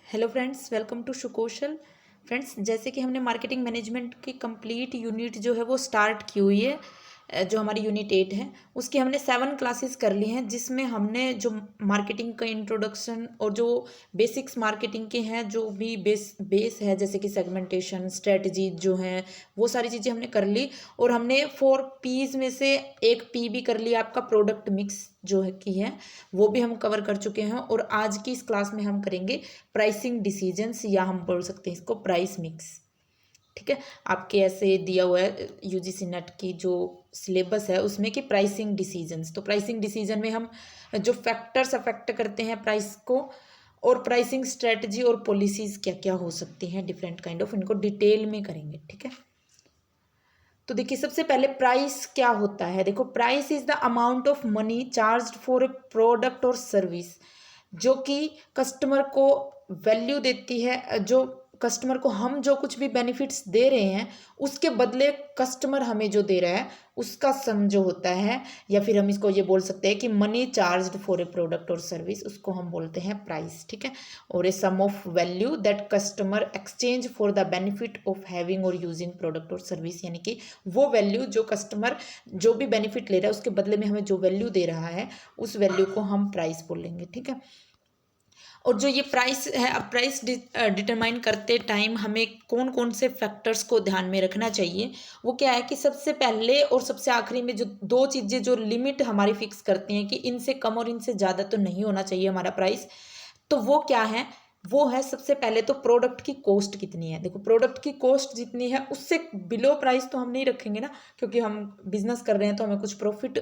Hello friends, welcome to Sukaushal. Friends, जैसे कि हमने मार्केटिंग मैनेजमेंट की कंप्लीट यूनिट जो है वो स्टार्ट की हुई है। जो हमारी यूनिट 8 है उसकी हमने 7 क्लासेस कर ली हैं, जिसमें हमने जो मार्केटिंग का इंट्रोडक्शन और जो बेसिक्स मार्केटिंग के हैं, जो भी बेस है, जैसे कि सेगमेंटेशन स्ट्रेटजी जो हैं, वो सारी चीज़ें हमने कर ली। और हमने 4 पीज में से एक पी भी कर लिया, आपका प्रोडक्ट मिक्स जो है की है वो भी हम कवर कर चुके हैं। और आज की इस क्लास में हम करेंगे प्राइसिंग डिसीजंस, या हम बोल सकते हैं इसको प्राइस मिक्स। ठीक है, आपके ऐसे दिया हुआ है यूजीसी नेट की जो सिलेबस है उसमें कि प्राइसिंग डिसीजंस। तो प्राइसिंग डिसीजन में हम जो फैक्टर्स अफेक्ट करते हैं प्राइस को, और प्राइसिंग स्ट्रेटजी और पॉलिसीज क्या क्या हो सकती हैं, डिफरेंट काइंड ऑफ, इनको डिटेल में करेंगे। ठीक है, तो देखिए सबसे पहले प्राइस क्या होता है। देखो, price is the amount of money charged for a product और सर्विस, जो कि कस्टमर को वैल्यू देती है। जो कस्टमर को हम जो कुछ भी बेनिफिट्स दे रहे हैं उसके बदले कस्टमर हमें जो दे रहा है उसका सम जो होता है, या फिर हम इसको ये बोल सकते हैं कि money charged for a product और सर्विस, उसको हम बोलते हैं प्राइस। ठीक है, और a sum of value that customer exchange for the benefit of having और यूजिंग प्रोडक्ट और सर्विस, यानी कि वो वैल्यू जो कस्टमर जो भी बेनिफिट ले रहा है उसके बदले में हमें जो वैल्यू दे रहा है उस वैल्यू को हम प्राइस बोलेंगे। ठीक है, और जो ये प्राइस है, अब प्राइस डिटरमाइन करते टाइम हमें कौन कौन से फैक्टर्स को ध्यान में रखना चाहिए। वो क्या है कि सबसे पहले और सबसे आखिरी में जो दो चीज़ें जो लिमिट हमारी फिक्स करती हैं कि इनसे कम और इनसे ज़्यादा तो नहीं होना चाहिए हमारा प्राइस, तो वो क्या है। वो है सबसे पहले तो प्रोडक्ट की कॉस्ट कितनी है। देखो, प्रोडक्ट की कॉस्ट जितनी है उससे बिलो प्राइस तो हम नहीं रखेंगे ना, क्योंकि हम बिजनेस कर रहे हैं तो हमें कुछ प्रॉफिट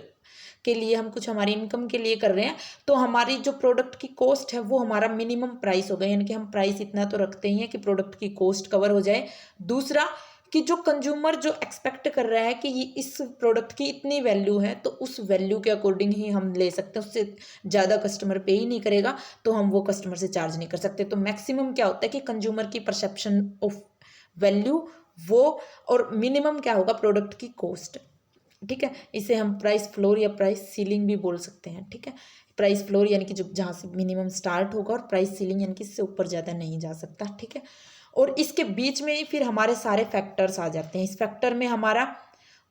के लिए, हम कुछ हमारी इनकम के लिए कर रहे हैं। तो हमारी जो प्रोडक्ट की कॉस्ट है वो हमारा मिनिमम प्राइस होगा, यानी कि हम प्राइस इतना तो रखते ही हैं कि प्रोडक्ट की कॉस्ट कवर हो जाए। दूसरा कि जो कंज्यूमर जो एक्सपेक्ट कर रहा है कि ये इस प्रोडक्ट की इतनी वैल्यू है, तो उस वैल्यू के अकॉर्डिंग ही हम ले सकते हैं, उससे ज़्यादा कस्टमर पे ही नहीं करेगा तो हम वो कस्टमर से चार्ज नहीं कर सकते। तो मैक्सिमम क्या होता है कि कंज्यूमर की परसेप्शन ऑफ वैल्यू वो, और मिनिमम क्या होगा प्रोडक्ट की कॉस्ट। ठीक है, इसे हम प्राइस फ्लोर या प्राइस सीलिंग भी बोल सकते हैं। ठीक है, प्राइस फ्लोर यानी कि जो जहाँ से मिनिमम स्टार्ट होगा, और प्राइस सीलिंग यानी कि इससे ऊपर ज़्यादा नहीं जा सकता। ठीक है, और इसके बीच में ही फिर हमारे सारे फैक्टर्स आ जाते हैं। इस फैक्टर में हमारा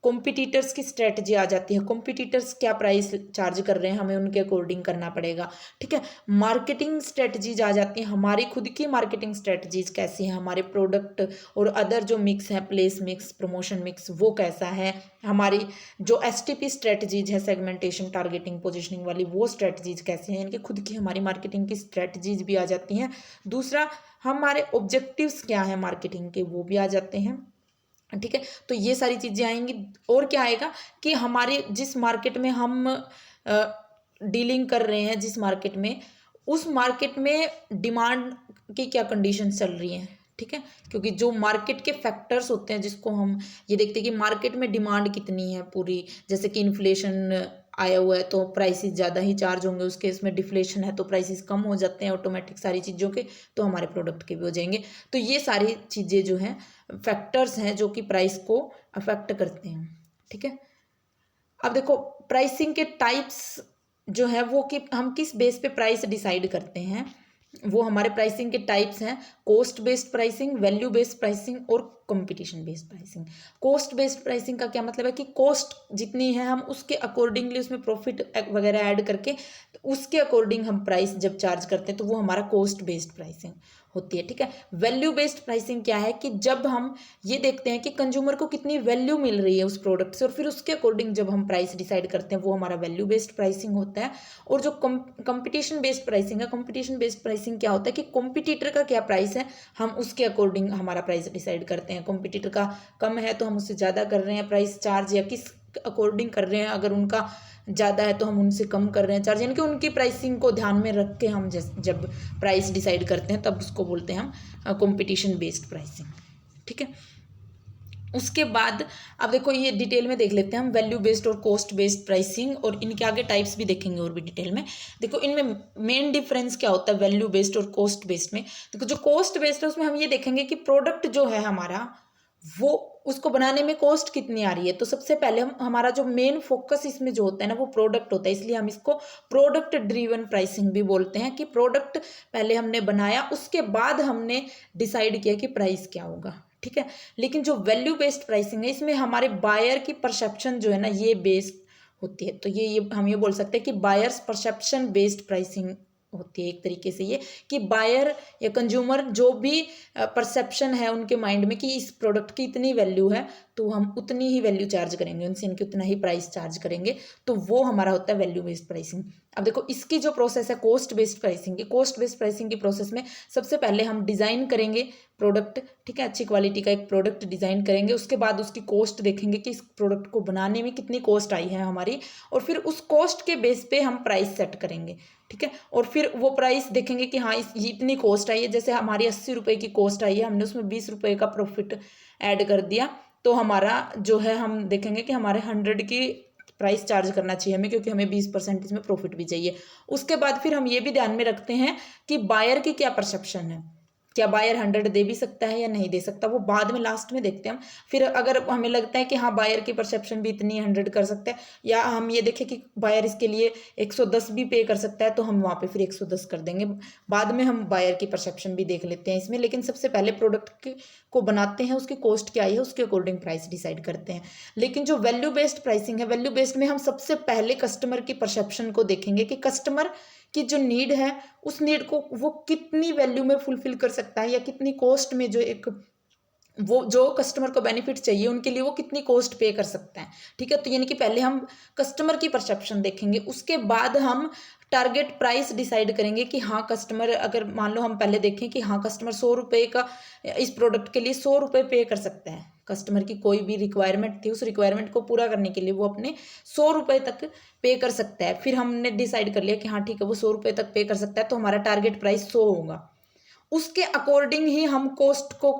कॉम्पिटिटर्स की स्ट्रेटजी आ जाती है। कॉम्पिटिटर्स क्या प्राइस चार्ज कर रहे हैं, हमें उनके अकॉर्डिंग करना पड़ेगा। ठीक है, मार्केटिंग स्ट्रेटजीज आ जाती हैं, हमारी खुद की मार्केटिंग स्ट्रेटजीज कैसी हैं, हमारे प्रोडक्ट और अदर जो मिक्स है, प्लेस मिक्स, प्रमोशन मिक्स, वो कैसा है। हमारी जो एसटीपी स्ट्रेटजीज है, सेगमेंटेशन टारगेटिंग पोजिशनिंग वाली, वो स्ट्रेटजीज कैसी हैं, यानी कि खुद की हमारी मार्केटिंग की स्ट्रेटजीज भी आ जाती हैं। दूसरा, हमारे ऑब्जेक्टिव्स क्या है मार्केटिंग के, वो भी आ जाते हैं। ठीक है, तो ये सारी चीज़ें आएंगी। और क्या आएगा कि हमारे जिस मार्केट में हम डीलिंग कर रहे हैं, जिस मार्केट में, उस मार्केट में डिमांड की क्या कंडीशन चल रही हैं। ठीक है, क्योंकि जो मार्केट के फैक्टर्स होते हैं जिसको हम ये देखते हैं कि मार्केट में डिमांड कितनी है पूरी, जैसे कि इन्फ्लेशन आया हुआ है तो प्राइसेस ज़्यादा ही चार्ज होंगे, उसके इसमें डिफ्लेशन है तो प्राइसेस कम हो जाते हैं ऑटोमेटिक सारी चीज़ों के, तो हमारे प्रोडक्ट के भी हो जाएंगे। तो ये सारी चीज़ें जो हैं फैक्टर्स हैं जो कि प्राइस को अफेक्ट करते हैं। ठीक है, अब देखो प्राइसिंग के टाइप्स जो है वो कि हम किस बेस पे प्राइस डिसाइड करते हैं, वो हमारे प्राइसिंग के टाइप्स हैं। Cost based pricing, value based pricing और competition based pricing. Cost based pricing का क्या मतलब है कि कॉस्ट जितनी है हम उसके अकॉर्डिंगली उसमें प्रॉफिट वगैरह ऐड करके, तो उसके अकॉर्डिंग हम प्राइस जब चार्ज करते हैं तो वो हमारा कॉस्ट बेस्ड प्राइसिंग होती है। ठीक है, वैल्यू बेस्ड प्राइसिंग क्या है कि जब हम ये देखते हैं कि कंज्यूमर को कितनी वैल्यू मिल रही है उस प्रोडक्ट से, और फिर उसके अकॉर्डिंग जब हम प्राइस डिसाइड करते हैं, वो हमारा वैल्यू बेस्ड प्राइसिंग होता है। और जो कंपटीशन बेस्ड प्राइसिंग है, कंपटीशन बेस्ड प्राइसिंग क्या होता है कि कॉम्पिटिटर का क्या प्राइस है, हम उसके अकॉर्डिंग हमारा प्राइस डिसाइड करते हैं। कॉम्पिटिटर का कम है तो हम उससे ज़्यादा कर रहे हैं प्राइस चार्ज, या किस अकॉर्डिंग कर रहे हैं, अगर उनका ज़्यादा है तो हम उनसे कम कर रहे हैं चार्ज, यानी कि उनकी प्राइसिंग को ध्यान में रख के हम जब प्राइस डिसाइड करते हैं तब उसको बोलते हैं हम कंपटीशन बेस्ड प्राइसिंग। ठीक है, उसके बाद अब देखो ये डिटेल में देख लेते हैं हम वैल्यू बेस्ड और कॉस्ट बेस्ड प्राइसिंग, और इनके आगे टाइप्स भी देखेंगे और भी डिटेल में। देखो इनमें मेन डिफरेंस क्या होता है वैल्यू बेस्ड और कॉस्ट बेस्ड में। देखो जो कॉस्ट बेस्ड है उसमें हम ये देखेंगे कि प्रोडक्ट जो है हमारा वो उसको बनाने में कॉस्ट कितनी आ रही है। तो सबसे पहले हम हमारा जो मेन फोकस इसमें जो होता है ना वो प्रोडक्ट होता है, इसलिए हम इसको प्रोडक्ट ड्रिवन प्राइसिंग भी बोलते हैं, कि प्रोडक्ट पहले हमने बनाया, उसके बाद हमने डिसाइड किया कि प्राइस क्या होगा, ठीक है। लेकिन जो वैल्यू बेस्ड प्राइसिंग है इसमें हमारे बायर की परसेप्शन जो है ना ये बेस्ड होती है। तो ये हम ये बोल सकते हैं कि बायर्स परसेप्शन बेस्ड प्राइसिंग होती है एक तरीके से ये, कि बायर या कंज्यूमर जो भी परसेप्शन है उनके माइंड में कि इस प्रोडक्ट की इतनी वैल्यू है तो हम उतनी ही वैल्यू चार्ज करेंगे उनसे, इनकी उतना ही प्राइस चार्ज करेंगे, तो वो हमारा होता है वैल्यू बेस्ड प्राइसिंग। अब देखो इसकी जो प्रोसेस है कॉस्ट बेस्ड प्राइसिंग की, कॉस्ट बेस्ड प्राइसिंग की प्रोसेस में सबसे पहले हम डिज़ाइन करेंगे प्रोडक्ट, ठीक है, अच्छी क्वालिटी का एक प्रोडक्ट डिज़ाइन करेंगे, उसके बाद उसकी कॉस्ट देखेंगे कि इस प्रोडक्ट को बनाने में कितनी कॉस्ट आई है हमारी, और फिर उस कॉस्ट के बेस पे हम प्राइस सेट करेंगे, ठीक है। और फिर वो प्राइस देखेंगे कि हाँ ये इतनी कॉस्ट आई है, जैसे हमारी 80 रुपये की कॉस्ट आई है, हमने उसमें 20 रुपये का प्रॉफिट ऐड कर दिया, तो हमारा जो है हम देखेंगे कि हमारे 100 की प्राइस चार्ज करना चाहिए हमें, क्योंकि हमें 20% इसमें प्रॉफिट भी चाहिए। उसके बाद फिर हम ये भी ध्यान में रखते हैं कि बायर की क्या परसेप्शन है, क्या बायर 100 दे भी सकता है या नहीं दे सकता, वो बाद में लास्ट में देखते हैं हम। फिर अगर हमें लगता है कि हाँ बायर की परसेप्शन भी इतनी 100 कर सकता है, या हम ये देखें कि बायर इसके लिए 110 भी पे कर सकता है, तो हम वहाँ पे फिर 110 कर देंगे। बाद में हम बायर की परसेप्शन भी देख लेते हैं इसमें, लेकिन सबसे पहले प्रोडक्ट को बनाते हैं, उसकी कॉस्ट क्या है उसके अकॉर्डिंग प्राइस डिसाइड करते हैं। लेकिन जो वैल्यू बेस्ड प्राइसिंग है, वैल्यू बेस्ड में हम सबसे पहले कस्टमर की परसेप्शन को देखेंगे कि कस्टमर की जो नीड है उस नीड को वो कितनी वैल्यू में फुलफिल कर सकता है, या कितनी कॉस्ट में जो एक वो जो कस्टमर को बेनिफिट चाहिए उनके लिए वो कितनी कॉस्ट पे कर सकता है, ठीक है। तो यानी कि पहले हम कस्टमर की परसेप्शन देखेंगे, उसके बाद हम टारगेट प्राइस डिसाइड करेंगे कि हाँ कस्टमर, अगर मान लो हम पहले देखें कि हाँ कस्टमर 100 रुपये का इस प्रोडक्ट के लिए 100 रुपये पे कर सकता है, कस्टमर की कोई भी रिक्वायरमेंट थी, उस रिक्वायरमेंट को पूरा करने के लिए वो अपने 100 रुपये तक पे कर सकता है। फिर हमने डिसाइड कर लिया कि हाँ ठीक है वो 100 रुपये तक पे कर सकता है, तो हमारा टारगेट प्राइस 100 होगा। उसके अकॉर्डिंग ही हम कॉस्ट को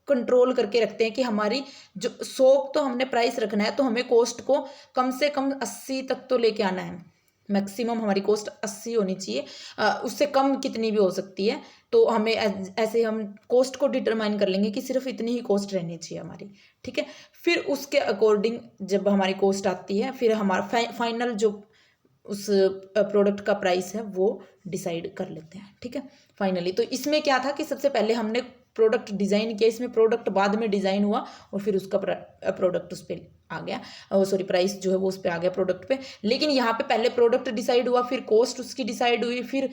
कंट्रोल करके रखते हैं कि हमारी जो 100 तो हमने प्राइस रखना है, तो हमें कॉस्ट को कम से कम 80 तक तो लेके आना है, मैक्सिमम हमारी कॉस्ट 80 होनी चाहिए, उससे कम कितनी भी हो सकती है। तो हमें ऐसे हम कॉस्ट को डिटरमाइन कर लेंगे कि सिर्फ इतनी ही कॉस्ट रहनी चाहिए हमारी, ठीक है। फिर उसके अकॉर्डिंग जब हमारी कॉस्ट आती है, फिर हमारा फाइनल जो उस प्रोडक्ट का प्राइस है वो डिसाइड कर लेते हैं, ठीक है, फाइनली। तो इसमें क्या था कि सबसे पहले हमने प्रोडक्ट डिज़ाइन किया, इसमें प्रोडक्ट बाद में डिज़ाइन हुआ और फिर उसका प्रोडक्ट उस पर आ गया, सॉरी प्राइस जो है वो उस पर आ गया प्रोडक्ट पे। लेकिन यहाँ पे पहले प्रोडक्ट डिसाइड हुआ, फिर कॉस्ट उसकी डिसाइड हुई, फिर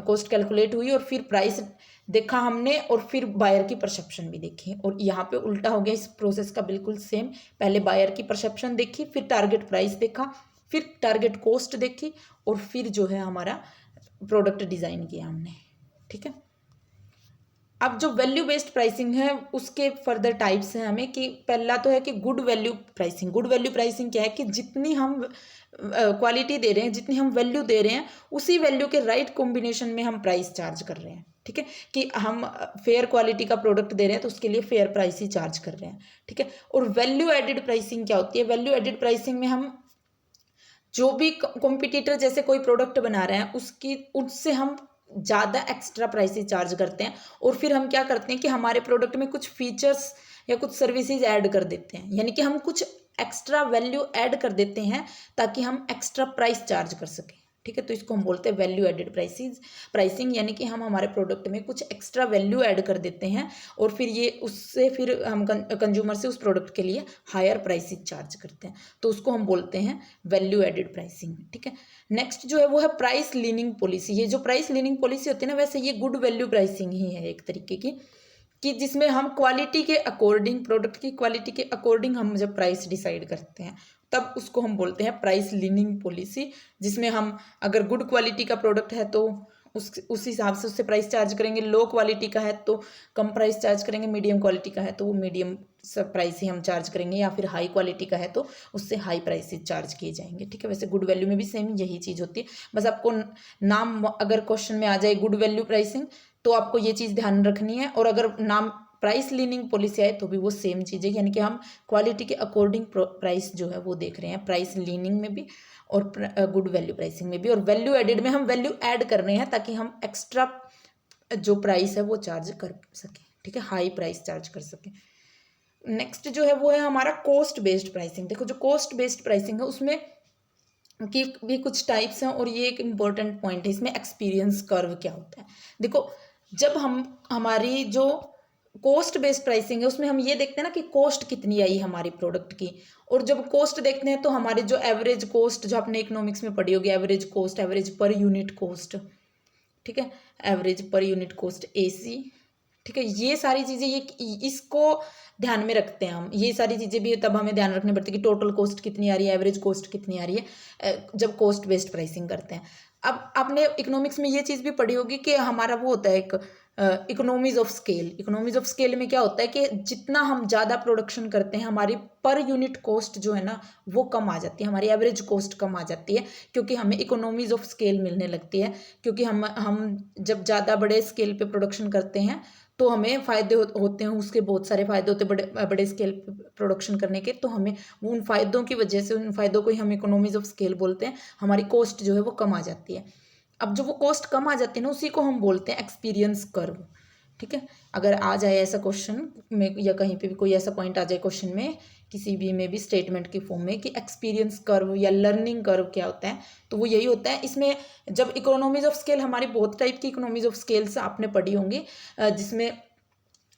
कॉस्ट कैलकुलेट हुई, और फिर प्राइस देखा हमने, और फिर बायर की परसेप्शन भी देखी। और यहाँ पे उल्टा हो गया इस प्रोसेस का, बिल्कुल सेम, पहले बायर की परसेप्शन देखी, फिर टारगेट प्राइस देखा, फिर टारगेट कॉस्ट देखी, और फिर जो है हमारा प्रोडक्ट डिज़ाइन किया हमने, ठीक है। अब जो वैल्यू बेस्ड प्राइसिंग है उसके फर्दर टाइप्स हैं हमें, कि पहला तो है कि good value pricing. Good value pricing क्या है कि जितनी हम क्वालिटी दे रहे हैं, जितनी हम वैल्यू दे रहे हैं, उसी वैल्यू के राइट कॉम्बिनेशन में हम प्राइस चार्ज कर रहे हैं, ठीक है। कि हम फेयर क्वालिटी का प्रोडक्ट दे रहे हैं तो उसके लिए फेयर प्राइस ही चार्ज कर रहे हैं, ठीक है। और वैल्यू एडिड प्राइसिंग क्या होती है? वैल्यू एडिड प्राइसिंग में हम जो भी कॉम्पिटिटर जैसे कोई प्रोडक्ट बना रहे हैं उससे हम ज़्यादा एक्स्ट्रा प्राइसेस चार्ज करते हैं, और फिर हम क्या करते हैं कि हमारे प्रोडक्ट में कुछ फीचर्स या कुछ सर्विसेज ऐड कर देते हैं, यानी कि हम कुछ एक्स्ट्रा वैल्यू ऐड कर देते हैं ताकि हम एक्स्ट्रा प्राइस चार्ज कर सकें, ठीक है। तो इसको हम बोलते हैं वैल्यू एडेड प्राइसिंग, यानी कि हम हमारे प्रोडक्ट में कुछ एक्स्ट्रा वैल्यू ऐड कर देते हैं, और फिर ये उससे फिर हम कंज्यूमर से उस प्रोडक्ट के लिए हायर प्राइसेस चार्ज करते हैं, तो उसको हम बोलते हैं वैल्यू एडेड प्राइसिंग, ठीक है। नेक्स्ट जो है वो है प्राइस लीनिंग पॉलिसी। ये जो प्राइस लीनिंग पॉलिसी होती है ना, वैसे ये गुड वैल्यू प्राइसिंग ही है एक तरीके की, कि जिसमें हम क्वालिटी के अकॉर्डिंग, प्रोडक्ट की क्वालिटी के अकॉर्डिंग हम जब प्राइस डिसाइड करते हैं तब उसको हम बोलते हैं प्राइस लीनिंग पॉलिसी, जिसमें हम अगर गुड क्वालिटी का प्रोडक्ट है तो उस हिसाब से उससे प्राइस चार्ज करेंगे, लो क्वालिटी का है तो कम प्राइस चार्ज करेंगे, मीडियम क्वालिटी का है तो वो मीडियम प्राइस ही हम चार्ज करेंगे, या फिर हाई क्वालिटी का है तो उससे हाई प्राइसेस चार्ज किए जाएंगे, ठीक है। वैसे गुड वैल्यू में भी सेम यही चीज़ होती है, बस आपको नाम अगर क्वेश्चन में आ जाए गुड वैल्यू प्राइसिंग तो आपको ये चीज़ ध्यान रखनी है, और अगर नाम प्राइस लीनिंग पॉलिसी आए तो भी वो सेम चीज़ है, यानी कि हम क्वालिटी के अकॉर्डिंग प्राइस जो है वो देख रहे हैं, प्राइस लीनिंग में भी और गुड वैल्यू प्राइसिंग में भी। और वैल्यू एडेड में हम वैल्यू ऐड कर रहे हैं ताकि हम एक्स्ट्रा जो प्राइस है वो चार्ज कर सकें, ठीक है, हाई प्राइस चार्ज कर सकें। नेक्स्ट जो है वो है हमारा कॉस्ट बेस्ड प्राइसिंग। देखो जो कॉस्ट बेस्ड प्राइसिंग है उसमें की भी कुछ टाइप्स हैं, और ये एक इम्पॉर्टेंट पॉइंट है इसमें, एक्सपीरियंस कर्व क्या होता है। देखो जब हम हमारी जो कॉस्ट बेस्ड प्राइसिंग है उसमें हम ये देखते हैं ना कि कॉस्ट कितनी आई हमारी प्रोडक्ट की, और जब कॉस्ट देखते हैं तो हमारी जो एवरेज कॉस्ट जो आपने इकोनॉमिक्स में पढ़ी होगी, average cost, average per unit cost, ठीक है, average per unit cost AC, ठीक है, ये सारी चीज़ें ये इसको ध्यान में रखते हैं हम। ये सारी चीज़ें भी तब हमें ध्यान रखनी पड़ती है कि टोटल कॉस्ट कितनी आ रही है, एवरेज कॉस्ट कितनी आ रही है, जब कॉस्ट बेस्ड प्राइसिंग करते हैं। अब आपने इकोनॉमिक्स में ये चीज़ भी पढ़ी होगी कि हमारा वो होता है एक economies of scale. Economies of scale में क्या होता है कि जितना हम ज़्यादा प्रोडक्शन करते हैं हमारी पर यूनिट कॉस्ट जो है ना वो कम आ जाती है, हमारी एवरेज कॉस्ट कम आ जाती है, क्योंकि हमें इकोनॉमीज ऑफ स्केल मिलने लगती है। क्योंकि हम जब ज़्यादा बड़े स्केल पे प्रोडक्शन करते हैं तो हमें फ़ायदे होते हैं, उसके बहुत सारे फ़ायदे होते हैं बड़े बड़े स्केल पे प्रोडक्शन करने के, तो हमें उन फ़ायदों की वजह से, उन फ़ायदों को ही हम इकोनॉमीज ऑफ स्केल बोलते हैं, हमारी कॉस्ट जो है वो कम आ जाती है। अब जो वो कॉस्ट कम आ जाती है ना उसी को हम बोलते हैं एक्सपीरियंस कर्व, ठीक है। अगर आ जाए ऐसा क्वेश्चन में या कहीं पे भी कोई ऐसा पॉइंट आ जाए क्वेश्चन में किसी भी में भी स्टेटमेंट की फॉर्म में कि एक्सपीरियंस कर्व या लर्निंग कर्व क्या होता है, तो वो यही होता है। इसमें जब इकोनॉमीज ऑफ स्केल, हमारी बहुत टाइप की इकोनॉमीज ऑफ स्केल्स आपने पढ़ी होंगी, जिसमें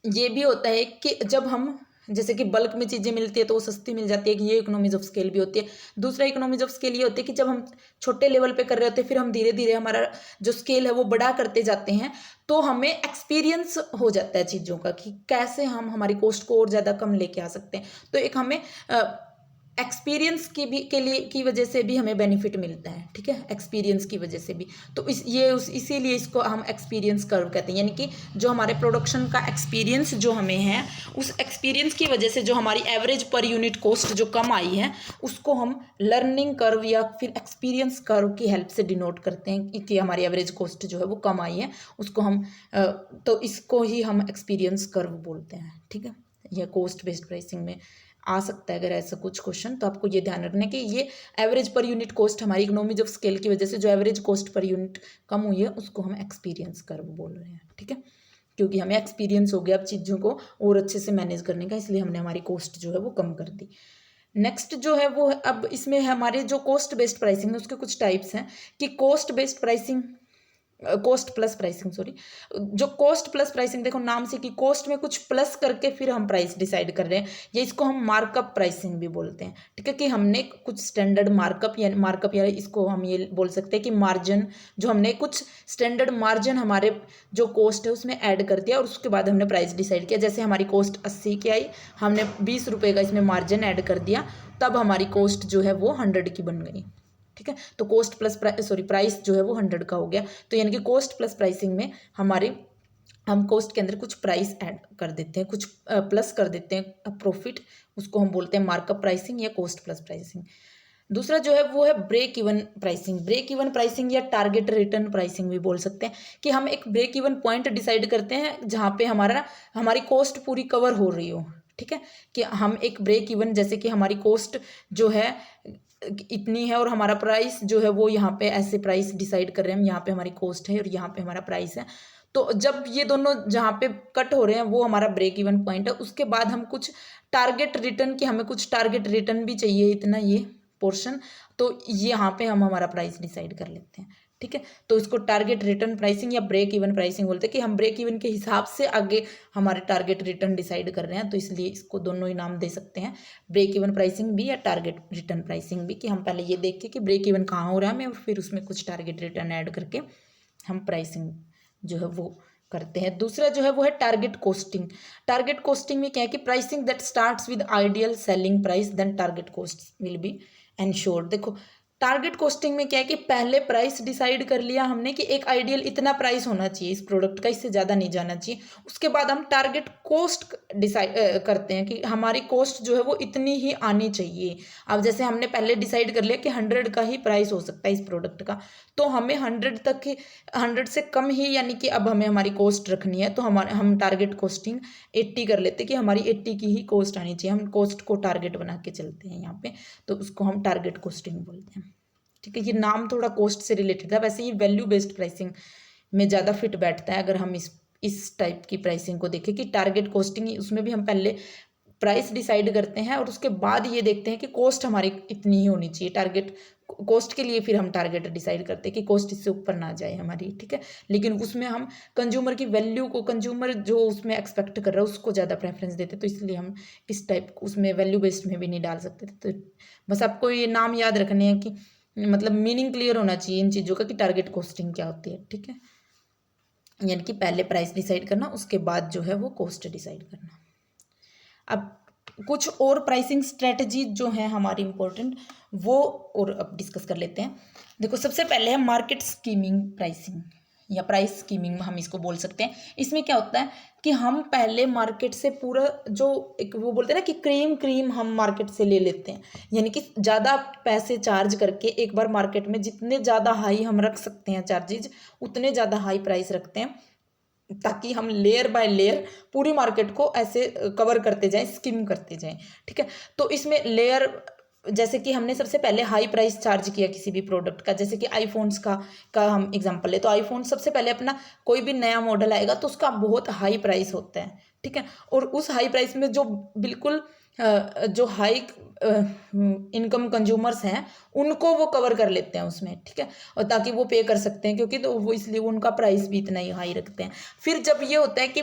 ये भी होता है कि जब हम जैसे कि बल्क में चीज़ें मिलती है तो वो सस्ती मिल जाती है, कि ये इकोनॉमीज ऑफ स्केल भी होती है। दूसरा इकोनॉमीज ऑफ स्केल ये होती है कि जब हम छोटे लेवल पे कर रहे होते हैं फिर हम धीरे धीरे हमारा जो स्केल है वो बड़ा करते जाते हैं, तो हमें एक्सपीरियंस हो जाता है चीज़ों का कि कैसे हम हमारी कॉस्ट को और ज़्यादा कम लेके आ सकते हैं। तो एक हमें एक्सपीरियंस की वजह से भी हमें बेनिफिट मिलता है, ठीक है, एक्सपीरियंस की वजह से भी। तो इसीलिए इसको हम एक्सपीरियंस कर्व कहते हैं, यानी कि जो हमारे प्रोडक्शन का एक्सपीरियंस जो हमें है उस एक्सपीरियंस की वजह से जो हमारी एवरेज पर यूनिट कॉस्ट जो कम आई है उसको हम लर्निंग कर्व या फिर एक्सपीरियंस कर्व की हेल्प से डिनोट करते हैं कि हमारी एवरेज कॉस्ट जो है वो कम आई है, उसको हम तो इसको ही हम एक्सपीरियंस कर्व बोलते हैं, ठीक है। या कॉस्ट बेस्ड प्राइसिंग में आ सकता है अगर ऐसा कुछ क्वेश्चन, तो आपको ये ध्यान रखना है कि ये एवरेज पर यूनिट कॉस्ट हमारी इकोनॉमीज ऑफ स्केल की वजह से जो एवरेज कॉस्ट पर यूनिट कम हुई है उसको हम एक्सपीरियंस कर्व बोल रहे हैं, ठीक है। क्योंकि हमें एक्सपीरियंस हो गया अब चीज़ों को और अच्छे से मैनेज करने का, इसलिए हमने हमारी कॉस्ट जो है वो कम कर दी। नेक्स्ट जो है वो अब इसमें हमारे जो कॉस्ट बेस्ड प्राइसिंग है उसके कुछ टाइप्स हैं कि cost based pricing, cost plus pricing, sorry, जो कॉस्ट प्लस प्राइसिंग, देखो नाम से कि कॉस्ट में कुछ प्लस करके फिर हम प्राइस डिसाइड कर रहे हैं, या इसको हम मार्कअप प्राइसिंग भी बोलते हैं, ठीक है, कि हमने कुछ स्टैंडर्ड मार्कअप या इसको हम ये बोल सकते हैं कि मार्जिन, जो हमने कुछ स्टैंडर्ड मार्जिन हमारे जो कॉस्ट है उसमें ऐड कर दिया और उसके बाद हमने प्राइस डिसाइड किया। जैसे हमारी कॉस्ट 80 की आई, हमने 20 रुपये का इसमें मार्जिन ऐड कर दिया, तब हमारी कॉस्ट जो है वो 100 की बन गई, ठीक है। तो कॉस्ट प्लस प्राइस जो है वो 100 का हो गया। तो यानी कि कॉस्ट प्लस प्राइसिंग में हम कॉस्ट के अंदर कुछ प्राइस ऐड कर देते हैं, कुछ प्लस कर देते हैं प्रॉफिट, उसको हम बोलते हैं मार्कअप प्राइसिंग या कॉस्ट प्लस प्राइसिंग। दूसरा जो है वो है break even pricing. Break even pricing या टारगेट रिटर्न प्राइसिंग भी बोल सकते हैं, कि हम एक ब्रेक इवन पॉइंट डिसाइड करते हैं जहाँ पे हमारी कॉस्ट पूरी कवर हो रही हो, ठीक है, कि हम एक ब्रेक इवन, जैसे कि हमारी कॉस्ट जो है इतनी है और हमारा प्राइस जो है वो यहाँ पे ऐसे प्राइस डिसाइड कर रहे हैं हम, यहाँ पे हमारी कॉस्ट है और यहाँ पे हमारा प्राइस है। तो जब ये दोनों जहाँ पे कट हो रहे हैं वो हमारा ब्रेक इवन पॉइंट है। उसके बाद हम कुछ टारगेट रिटर्न की, हमें कुछ टारगेट रिटर्न भी चाहिए इतना ये पोर्शन, तो यहाँ पे हम हमारा प्राइस डिसाइड कर लेते हैं, ठीक है। तो इसको टारगेट रिटर्न प्राइसिंग या ब्रेक इवन प्राइसिंग बोलते हैं, कि हम ब्रेक इवन के हिसाब से आगे हमारे टारगेट रिटर्न डिसाइड कर रहे हैं, तो इसलिए इसको दोनों ही नाम दे सकते हैं, ब्रेक इवन प्राइसिंग भी या टारगेट रिटर्न प्राइसिंग भी, कि हम पहले ये देख के कि ब्रेक इवन कहाँ हो रहा है हमें, फिर उसमें कुछ टारगेट रिटर्न ऐड करके हम प्राइसिंग जो है वो करते हैं। दूसरा जो है वो है टारगेट कॉस्टिंग। टारगेट कॉस्टिंग में क्या है कि pricing that starts with ideal selling price then target cost will be ensured. देखो टारगेट कॉस्टिंग में क्या है कि पहले प्राइस डिसाइड कर लिया हमने कि एक आइडियल इतना प्राइस होना चाहिए इस प्रोडक्ट का, इससे ज़्यादा नहीं जाना चाहिए। उसके बाद हम टारगेट कॉस्ट डिसाइड करते हैं कि हमारी कॉस्ट जो है वो इतनी ही आनी चाहिए। अब जैसे हमने पहले डिसाइड कर लिया कि 100 का ही प्राइस हो सकता है इस प्रोडक्ट का, तो हमें 100 तक ही, 100 से कम ही यानी कि अब हमें हमारी कॉस्ट रखनी है, तो हम टारगेट कॉस्टिंग 80 कर लेते हैं कि हमारी 80 की ही कॉस्ट आनी चाहिए। हम कॉस्ट को टारगेट बना के चलते हैं यहाँ पे, तो उसको हम टारगेट कॉस्टिंग बोलते हैं, ठीक है। ये नाम थोड़ा कॉस्ट से रिलेटेड था, वैसे ये वैल्यू बेस्ड प्राइसिंग में ज़्यादा फिट बैठता है। अगर हम इस टाइप की प्राइसिंग को देखें कि टारगेट कॉस्टिंग, उसमें भी हम पहले प्राइस डिसाइड करते हैं और उसके बाद ये देखते हैं कि कॉस्ट हमारी इतनी ही होनी चाहिए, टारगेट कॉस्ट के लिए फिर हम टारगेट डिसाइड करते हैं कि कॉस्ट इससे ऊपर ना जाए हमारी, ठीक है। लेकिन उसमें हम कंज्यूमर की वैल्यू को, कंज्यूमर जो उसमें एक्सपेक्ट कर रहा है उसको ज़्यादा प्रेफरेंस देते, तो इसलिए हम इस टाइप उसमें वैल्यू बेस्ड में भी नहीं डाल सकते थे। तो बस आपको ये नाम याद रखने हैं कि मतलब मीनिंग क्लियर होना चाहिए इन चीज़ों का कि टारगेट कॉस्टिंग क्या होती है, ठीक है। यानी कि पहले प्राइस डिसाइड करना, उसके बाद जो है वो कॉस्ट डिसाइड करना। अब कुछ और प्राइसिंग स्ट्रेटजी जो है हमारी इम्पोर्टेंट, वो और अब डिस्कस कर लेते हैं। देखो, सबसे पहले है मार्केट स्कीमिंग प्राइसिंग या प्राइस स्कीमिंग हम इसको बोल सकते हैं। इसमें क्या होता है कि हम पहले मार्केट से पूरा जो एक वो बोलते हैं ना कि क्रीम हम मार्केट से ले लेते हैं, यानी कि ज़्यादा पैसे चार्ज करके एक बार मार्केट में जितने ज़्यादा हाई हम रख सकते हैं चार्जेज, उतने ज़्यादा हाई प्राइस रखते हैं, ताकि हम लेयर बाय लेयर पूरी मार्केट को ऐसे कवर करते जाएं, स्किम करते जाएं, ठीक है। तो इसमें लेयर, जैसे कि हमने सबसे पहले हाई प्राइस चार्ज किया किसी भी प्रोडक्ट का, जैसे कि आईफोन्स का हम एग्जांपल ले, तो आईफोन सबसे पहले अपना कोई भी नया मॉडल आएगा तो उसका बहुत हाई प्राइस होता है, ठीक है। और उस हाई प्राइस में जो बिल्कुल जो हाई इनकम कंज्यूमर्स हैं उनको वो कवर कर लेते हैं उसमें, ठीक है, और ताकि वो पे कर सकते हैं, क्योंकि तो वो इसलिए उनका प्राइस भी इतना ही हाई रखते हैं। फिर जब ये होता है कि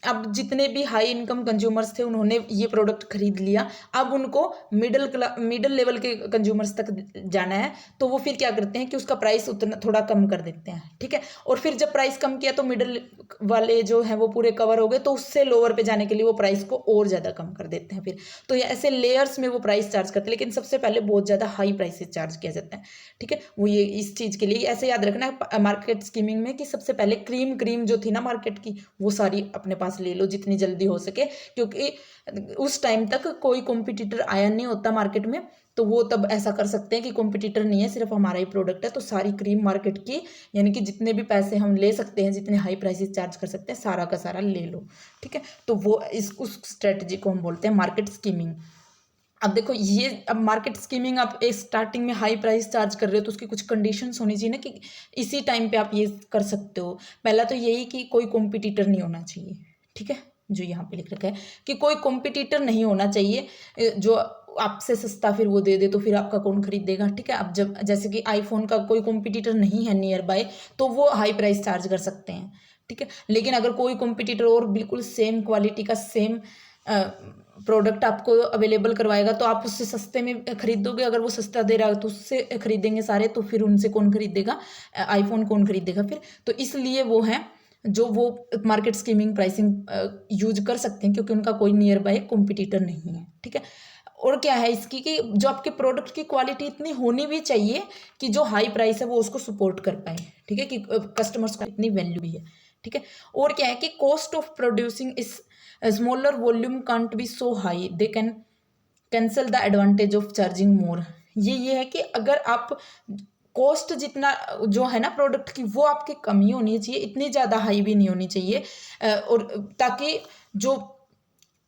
अब जितने भी हाई इनकम कंज्यूमर्स थे उन्होंने ये प्रोडक्ट खरीद लिया, अब उनको मिडिल लेवल के कंज्यूमर्स तक जाना है, तो वो फिर क्या करते हैं कि उसका प्राइस उतना थोड़ा कम कर देते हैं, ठीक है। और फिर जब प्राइस कम किया तो मिडिल वाले जो हैं वो पूरे कवर हो गए, तो उससे लोअर पे जाने के लिए वो प्राइस को और ज़्यादा कम कर देते हैं फिर। तो ये ऐसे लेयर्स में वो प्राइस चार्ज करते हैं, लेकिन सबसे पहले बहुत ज़्यादा हाई प्राइसेस चार्ज किया जाता है, ठीक है। वो ये इस चीज़ के लिए ऐसे याद रखना है मार्केट स्कीमिंग में कि सबसे पहले क्रीम जो थी ना मार्केट की, वो सारी अपने पास ले लो जितनी जल्दी हो सके, क्योंकि उस टाइम तक कोई कॉम्पिटिटर आया नहीं होता मार्केट में, तो वो तब ऐसा कर सकते हैं कि कॉम्पिटिटर नहीं है, सिर्फ हमारा ही प्रोडक्ट है, तो सारी क्रीम मार्केट की, यानी कि जितने भी पैसे हम ले सकते हैं, जितने हाई प्राइसेस चार्ज कर सकते हैं, सारा का सारा ले लो, ठीक है। तो वो उस स्ट्रेटजी को हम बोलते हैं मार्केट स्कीमिंग। अब देखो, ये अब मार्केट स्कीमिंग आप एक स्टार्टिंग में हाई प्राइस चार्ज कर रहे हो तो उसकी कुछ कंडीशंस होनी चाहिए ना कि इसी टाइम पे आप ये कर सकते हो। पहला तो यही कि कोई कॉम्पिटिटर नहीं होना चाहिए, ठीक है, जो यहाँ पे लिख रखा है कि कोई कॉम्पिटिटर नहीं होना चाहिए जो आपसे सस्ता फिर वो दे दे, तो फिर आपका कौन खरीदेगा, ठीक है। अब जब जैसे कि आईफोन का कोई कॉम्पिटिटर नहीं है नियर बाय, तो वो हाई प्राइस चार्ज कर सकते हैं, ठीक है। लेकिन अगर कोई कॉम्पिटिटर और बिल्कुल सेम क्वालिटी का सेम प्रोडक्ट आपको अवेलेबल करवाएगा तो आप उससे सस्ते में खरीदोगे, अगर वो सस्ता दे रहा है तो उससे खरीदेंगे सारे, तो फिर उनसे कौन खरीदेगा, आईफोन कौन खरीदेगा फिर। तो इसलिए वो है जो वो मार्केट स्कीमिंग प्राइसिंग यूज कर सकते हैं, क्योंकि उनका कोई नियर बाय कॉम्पिटिटर नहीं है, ठीक है। और क्या है इसकी कि जो आपके प्रोडक्ट की क्वालिटी इतनी होनी भी चाहिए कि जो हाई प्राइस है वो उसको सपोर्ट कर पाए, ठीक है, कि कस्टमर्स को इतनी वैल्यू भी है, ठीक है। और क्या है कि कॉस्ट ऑफ प्रोड्यूसिंग इस smaller volume can't be so high they can cancel the advantage of charging more. ये है कि अगर आप कॉस्ट जितना जो है ना प्रोडक्ट की वो आपकी कम ही होनी चाहिए, इतनी ज़्यादा हाई भी नहीं होनी चाहिए, और ताकि जो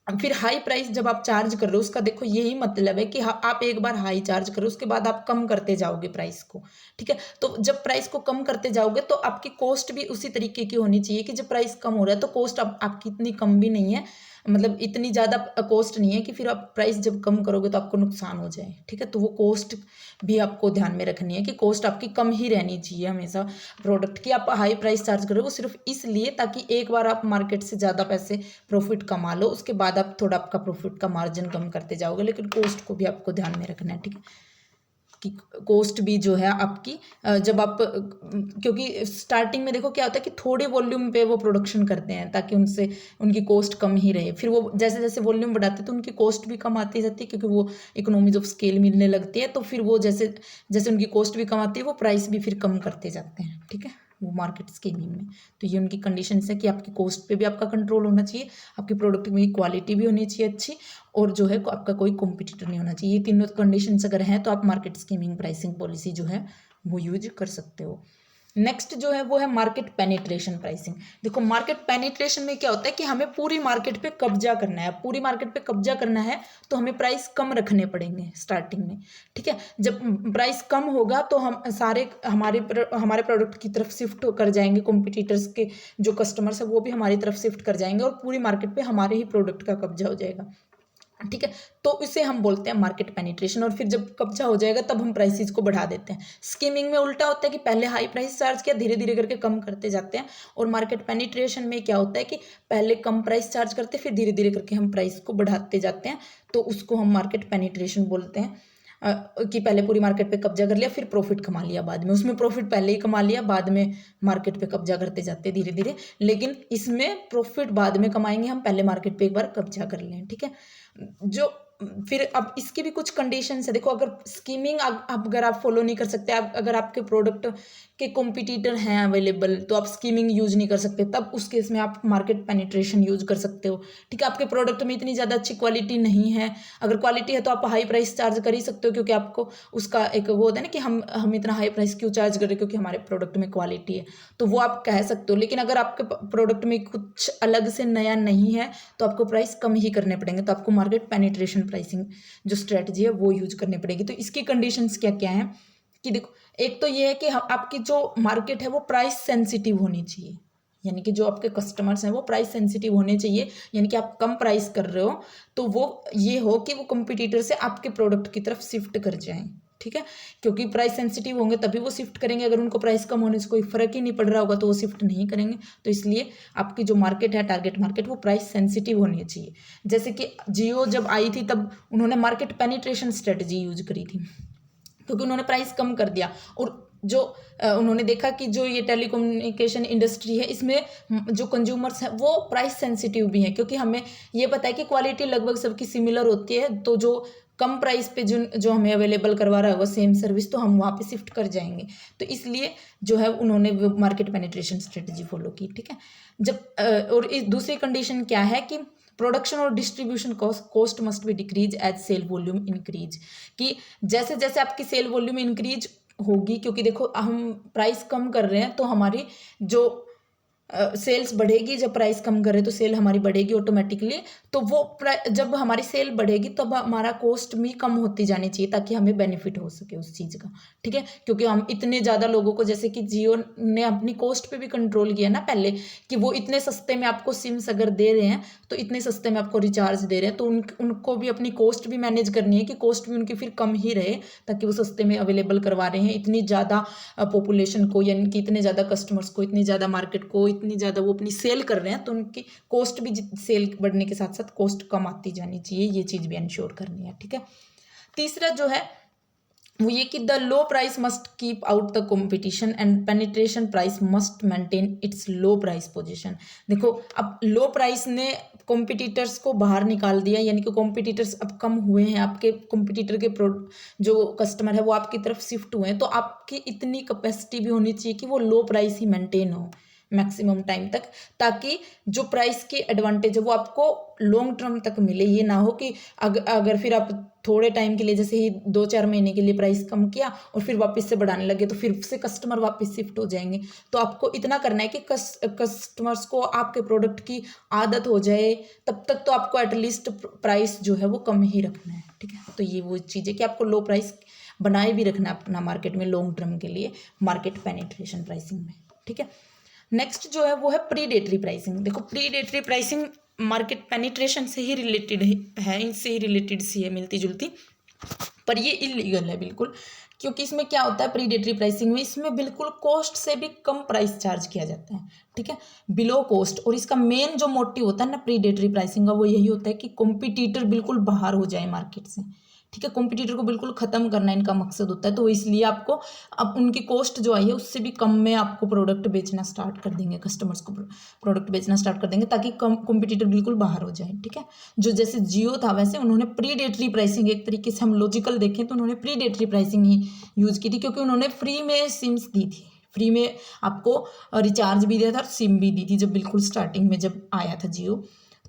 फिर हाई प्राइस जब आप चार्ज कर रहे हो उसका देखो यही मतलब है कि आप एक बार हाई चार्ज करो, उसके बाद आप कम करते जाओगे प्राइस को, ठीक है। तो जब प्राइस को कम करते जाओगे तो आपकी कॉस्ट भी उसी तरीके की होनी चाहिए कि जब प्राइस कम हो रहा है तो कॉस्ट आपकी इतनी कम भी नहीं है, मतलब इतनी ज़्यादा कॉस्ट नहीं है कि फिर आप प्राइस जब कम करोगे तो आपको नुकसान हो जाए, ठीक है। तो वो कॉस्ट भी आपको ध्यान में रखनी है कि कॉस्ट आपकी कम ही रहनी चाहिए हमेशा प्रोडक्ट की। आप हाई प्राइस चार्ज करो वो सिर्फ इसलिए ताकि एक बार आप मार्केट से ज़्यादा पैसे प्रॉफिट कमा लो, उसके बाद आप थोड़ा आपका प्रॉफिट का मार्जिन कम करते जाओगे, लेकिन कॉस्ट को भी आपको ध्यान में रखना है, ठीक है, कि कॉस्ट भी जो है आपकी जब आप क्योंकि स्टार्टिंग में देखो क्या होता है कि थोड़े वॉल्यूम पे वो प्रोडक्शन करते हैं ताकि उनसे उनकी कॉस्ट कम ही रहे, फिर वो जैसे जैसे वॉल्यूम बढ़ाते हैं तो उनकी कॉस्ट भी कम आती जाती है, क्योंकि वो इकोनॉमीज ऑफ स्केल मिलने लगती है, तो फिर वो जैसे जैसे उनकी कॉस्ट भी कम आती है वो प्राइस भी फिर कम करते जाते हैं, ठीक है, वो मार्केट स्कीमिंग में। तो ये उनकी कंडीशंस है कि आपकी कॉस्ट पे भी आपका कंट्रोल होना चाहिए, आपकी प्रोडक्ट में क्वालिटी भी होनी चाहिए अच्छी, और जो है आपका कोई कॉम्पिटिटर नहीं होना चाहिए। ये तीनों कंडीशंस अगर हैं तो आप मार्केट स्कीमिंग प्राइसिंग पॉलिसी जो है वो यूज कर सकते हो। नेक्स्ट जो है वो है मार्केट पेनिट्रेशन प्राइसिंग। देखो, मार्केट पेनिट्रेशन में क्या होता है कि हमें पूरी मार्केट पे कब्जा करना है, पूरी मार्केट पे कब्जा करना है तो हमें प्राइस कम रखने पड़ेंगे स्टार्टिंग में, ठीक है। जब प्राइस कम होगा तो हम सारे हमारे प्रोडक्ट की तरफ शिफ्ट कर जाएंगे, कॉम्पिटिटर्स के जो कस्टमर्स है वो भी हमारी तरफ शिफ्ट कर जाएंगे और पूरी मार्केट पे हमारे ही प्रोडक्ट का कब्जा हो जाएगा। ठीक है। तो इसे हम बोलते हैं मार्केट पेनिट्रेशन। और फिर जब कब्जा हो जाएगा तब हम प्राइसेस को बढ़ा देते हैं। स्कीमिंग में उल्टा होता है कि पहले हाई प्राइस चार्ज किया, धीरे धीरे करके कम करते जाते हैं। और मार्केट पेनिट्रेशन में क्या होता है कि पहले कम प्राइस चार्ज करते, फिर धीरे धीरे करके हम प्राइस को बढ़ाते जाते हैं। तो उसको हम मार्केट पेनिट्रेशन बोलते हैं। कि पहले पूरी मार्केट पे कब्जा कर लिया, फिर प्रॉफिट कमा लिया बाद में, उसमें प्रॉफिट पहले ही कमा लिया, बाद में मार्केट पे कब्जा करते जाते धीरे धीरे। लेकिन इसमें प्रॉफिट बाद में कमाएंगे हम, पहले मार्केट पे एक बार कब्जा कर लें। ठीक है। जो फिर अब इसके भी कुछ कंडीशंस है। देखो, अगर स्कीमिंग अगर आप फॉलो नहीं कर सकते, अगर आपके प्रोडक्ट के कॉम्पिटिटर हैं अवेलेबल, तो आप स्कीमिंग यूज नहीं कर सकते, तब उस केस में आप मार्केट पेनिट्रेशन यूज कर सकते हो। ठीक है। आपके प्रोडक्ट में इतनी ज़्यादा अच्छी क्वालिटी नहीं है, अगर क्वालिटी है तो आप हाई प्राइस चार्ज कर ही सकते हो, क्योंकि आपको उसका एक वो होता है ना कि हम इतना हाई प्राइस क्यों चार्ज कर रहे हैं, क्योंकि हमारे प्रोडक्ट में क्वालिटी है, तो वो आप कह सकते हो। लेकिन अगर आपके प्रोडक्ट में कुछ अलग से नया नहीं है तो आपको प्राइस कम ही करने पड़ेंगे। तो आपको मार्केट पेनिट्रेशन प्राइसिंग जो स्ट्रेटजी है वो यूज करनी पड़ेगी। तो इसकी कंडीशंस क्या क्या है कि देखो, एक तो ये है कि आपकी जो मार्केट है वो प्राइस सेंसिटिव होनी चाहिए, यानी कि जो आपके कस्टमर्स हैं वो प्राइस सेंसिटिव होने चाहिए। यानी कि आप कम प्राइस कर रहे हो तो वो ये हो कि वो कंपटीटर से आपके प्रोडक्ट की तरफ शिफ्ट कर जाएं। ठीक है। क्योंकि प्राइस सेंसिटिव होंगे तभी वो शिफ्ट करेंगे, अगर उनको प्राइस कम होने से कोई फर्क ही नहीं पड़ रहा होगा तो वो शिफ्ट नहीं करेंगे। तो इसलिए आपकी जो मार्केट है, टारगेट मार्केट, वो प्राइस सेंसिटिव होनी चाहिए। जैसे कि जियो जब आई थी तब उन्होंने मार्केट पेनिट्रेशन स्ट्रेटजी यूज करी थी, क्योंकि उन्होंने प्राइस कम कर दिया। और जो उन्होंने देखा कि जो ये टेलीकम्युनिकेशन इंडस्ट्री है, इसमें जो कंज्यूमर्स हैं वो प्राइस सेंसिटिव भी हैं, क्योंकि हमें ये पता है कि क्वालिटी लगभग सबकी सिमिलर होती है। तो जो कम प्राइस पे जो हमें अवेलेबल करवा रहा है वो सेम सर्विस, तो हम वहाँ पे शिफ्ट कर जाएंगे। तो इसलिए जो है उन्होंने वो मार्केट पेनिट्रेशन स्ट्रेटजी फॉलो की। ठीक है। जब और इस दूसरी कंडीशन क्या है कि प्रोडक्शन और distribution cost must be decrease as sale volume increase, कि जैसे जैसे आपकी सेल वॉल्यूम इंक्रीज होगी, क्योंकि देखो हम प्राइस कम कर रहे हैं तो हमारी जो सेल्स बढ़ेगी, जब प्राइस कम करें तो सेल हमारी बढ़ेगी ऑटोमेटिकली। तो वो जब हमारी सेल बढ़ेगी तब हमारा कॉस्ट भी कम होती जानी चाहिए, ताकि हमें बेनिफिट हो सके उस चीज़ का। ठीक है। क्योंकि हम इतने ज़्यादा लोगों को, जैसे कि जियो ने अपनी कॉस्ट पे भी कंट्रोल किया ना पहले, कि वो इतने सस्ते में आपको सिम्स अगर दे रहे हैं तो इतने सस्ते में आपको रिचार्ज दे रहे हैं, तो उनको भी अपनी कॉस्ट भी मैनेज करनी है कि कॉस्ट भी उनकी फिर कम ही रहे, ताकि वो सस्ते में अवेलेबल करवा रहे हैं इतनी ज़्यादा पॉपुलेशन को, यानी कि इतने ज़्यादा कस्टमर्स को, इतनी ज़्यादा मार्केट को, इतनी ज़्यादा वो अपनी सेल कर रहे हैं, तो उनकी कॉस्ट भी सेल बढ़ने के साथ साथ कॉस्ट कम आती जानी चाहिए, ये चीज़ भी इंश्योर करनी है। ठीक है। तीसरा जो है वो ये कि the low price must keep out the competition and penetration price must maintain its low price position. देखो, अब लो प्राइस ने कॉम्पिटिटर्स को बाहर निकाल दिया, यानी कि कॉम्पिटिटर्स अब कम हुए हैं, आपके कॉम्पिटिटर के जो कस्टमर है वो आपकी तरफ शिफ्ट हुए हैं। तो आपकी इतनी कैपेसिटी भी होनी चाहिए कि वो लो प्राइस ही मेंटेन हो मैक्सिमम टाइम तक, ताकि जो प्राइस की एडवांटेज है वो आपको लॉन्ग टर्म तक मिले। ये ना हो कि अगर फिर आप थोड़े टाइम के लिए, जैसे ही 2-4 महीने के लिए प्राइस कम किया और फिर वापस से बढ़ाने लगे, तो फिर से कस्टमर वापस शिफ्ट हो जाएंगे। तो आपको इतना करना है कि कस्टमर्स को आपके प्रोडक्ट की आदत हो जाए, तब तक तो आपको एटलीस्ट प्राइस जो है वो कम ही रखना है। ठीक है। तो ये वो चीज़ है कि आपको लो प्राइस बनाए भी रखना है अपना मार्केट में लॉन्ग टर्म के लिए, मार्केट पेनिट्रेशन प्राइसिंग में। ठीक है। नेक्स्ट जो है वो है प्रीडेटरी प्राइसिंग। देखो, प्रीडेटरी प्राइसिंग मार्केट पेनिट्रेशन से ही रिलेटेड है, इससे ही रिलेटेड सी है, मिलती जुलती, पर ये इलीगल है बिल्कुल। क्योंकि इसमें क्या होता है प्रीडेटरी प्राइसिंग में, इसमें बिल्कुल कॉस्ट से भी कम प्राइस चार्ज किया जाता है। ठीक है। Below cost. और इसका मेन जो मोटिव होता है ना प्रीडेटरी प्राइसिंग का, वो यही होता है कि कॉम्पिटिटर बिल्कुल बाहर हो जाए मार्केट से। ठीक है। कॉम्पिटिटर को बिल्कुल ख़त्म करना इनका मकसद होता है। तो इसलिए आपको अब उनकी कॉस्ट जो आई है उससे भी कम में आपको प्रोडक्ट बेचना स्टार्ट कर देंगे, कस्टमर्स को प्रोडक्ट बेचना स्टार्ट कर देंगे, ताकि कम कॉम्पिटिटर बिल्कुल बाहर हो जाए। ठीक है। जो जैसे जियो था, वैसे उन्होंने प्रीडेटरी प्राइसिंग, एक तरीके से हम लॉजिकल देखें तो उन्होंने प्रीडेटरी प्राइसिंग ही यूज़ की थी, क्योंकि उन्होंने फ्री में सिम्स दी थी, फ्री में आपको रिचार्ज भी दिया था और सिम भी दी थी, जब बिल्कुल स्टार्टिंग में जब आया था जियो।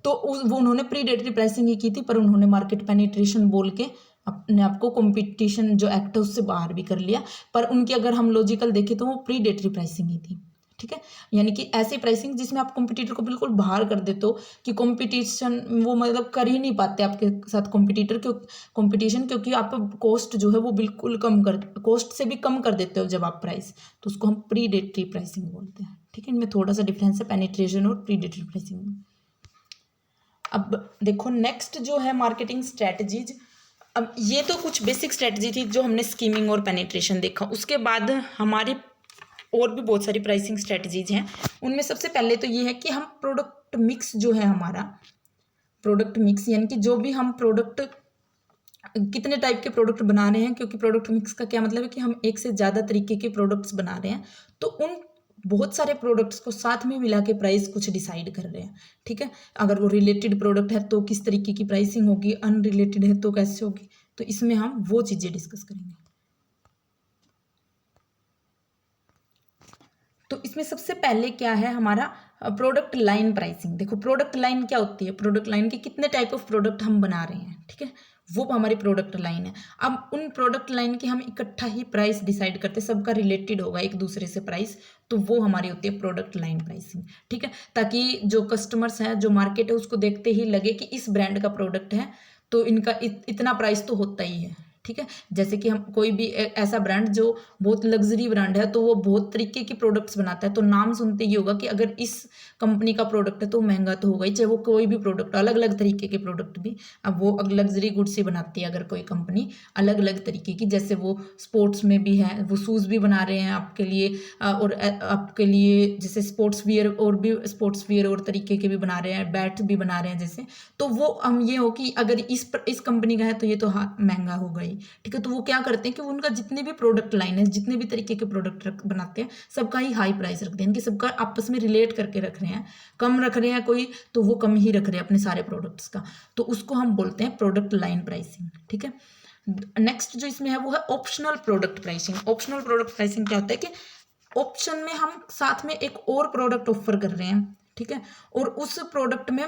तो वो उन्होंने प्रीडेटरी प्राइसिंग ही की थी, पर उन्होंने मार्केट पेनिट्रेशन बोल के अपने आप को कंपटीशन जो एक्ट है उससे बाहर भी कर लिया। पर उनकी अगर हम लॉजिकल देखें तो वो प्रीडेटरी प्राइसिंग ही थी। ठीक है। यानी कि ऐसी प्राइसिंग जिसमें आप कंपटीटर को बिल्कुल बाहर कर देते हो, कि कंपटीशन वो मतलब कर ही नहीं पाते आपके साथ कंपटीशन, क्योंकि आप कॉस्ट जो है वो बिल्कुल कॉस्ट से भी कम कर देते हो जब आप प्राइस, तो उसको हम प्रीडेटरी प्राइसिंग बोलते हैं। ठीक है। इनमें थोड़ा सा डिफरेंस है पेनिट्रेशन और प्रीडेटरी प्राइसिंग में। अब देखो नेक्स्ट जो है मार्केटिंग स्ट्रेटजीज। अब ये तो कुछ बेसिक स्ट्रेटजी थी जो हमने स्कीमिंग और पेनिट्रेशन देखा। उसके बाद हमारे और भी बहुत सारी प्राइसिंग स्ट्रेटजीज हैं। उनमें सबसे पहले तो ये है कि हम प्रोडक्ट मिक्स जो है हमारा प्रोडक्ट मिक्स, यानी कि जो भी हम प्रोडक्ट कितने टाइप के प्रोडक्ट बना रहे हैं, क्योंकि प्रोडक्ट मिक्स का क्या मतलब है कि हम एक से ज़्यादा तरीके के प्रोडक्ट्स बना रहे हैं, तो उन बहुत सारे प्रोडक्ट्स को साथ में मिला के प्राइस कुछ डिसाइड कर रहे हैं। ठीक है, अगर वो रिलेटेड प्रोडक्ट है तो किस तरीके की प्राइसिंग होगी, अनरिलेटेड है तो कैसे होगी, तो इसमें हम वो चीज़ें डिस्कस करेंगे। तो इसमें सबसे पहले क्या है हमारा प्रोडक्ट लाइन प्राइसिंग। देखो प्रोडक्ट लाइन क्या होती है, प्रोडक्ट लाइन के कितने टाइप ऑफ प्रोडक्ट हम बना रहे हैं, ठीक है, वो हमारी प्रोडक्ट लाइन है। अब उन प्रोडक्ट लाइन की हम इकट्ठा ही प्राइस डिसाइड करते हैं, सबका रिलेटेड होगा एक दूसरे से प्राइस, तो वो हमारी होती है प्रोडक्ट लाइन प्राइसिंग। ठीक है, ताकि जो कस्टमर्स हैं, जो मार्केट है, उसको देखते ही लगे कि इस ब्रांड का प्रोडक्ट है तो इनका इतना प्राइस तो होता ही है। ठीक है, जैसे कि हम कोई भी ऐसा ब्रांड जो बहुत लग्जरी ब्रांड है तो वो बहुत तरीके के प्रोडक्ट्स बनाता है, तो नाम सुनते ही होगा कि अगर इस कंपनी का प्रोडक्ट है तो महंगा तो होगा ही, चाहे वो कोई भी प्रोडक्ट, अलग अलग तरीके के प्रोडक्ट भी। अब वो लग्जरी गुड्स ही बनाती है अगर कोई कंपनी अलग अलग तरीके की, जैसे वो स्पोर्ट्स में भी है, वो शूज़ भी बना रहे हैं आपके लिए, और आपके लिए जैसे स्पोर्ट्स वियर और भी स्पोर्ट्स वियर और तरीके के भी बना रहे हैं, बैट भी बना रहे हैं जैसे, तो वो हम ये हो कि अगर इस कंपनी का है तो ये तो हाँ महंगा होगा ही। ठीक है, तो वो क्या करते हैं कि उनका जितने भी प्रोडक्ट लाइन है, जितने भी तरीके के प्रोडक्ट बनाते हैं, सबका ही हाई प्राइस रखते हैं, इनके सबका आपस में रिलेट करके रख रहे हैं, कम रख रहे हैं कोई तो वो कम ही रख रहे हैं अपने सारे प्रोडक्ट्स का, तो उसको हम बोलते हैं प्रोडक्ट लाइन प्राइसिंग। ठीक है, नेक्स्ट जो इसमें है वो है optional product pricing. Optional product pricing क्या होता है कि ऑप्शन में हम साथ में एक और प्रोडक्ट ऑफर कर रहे हैं, ठीक है, और उस प्रोडक्ट में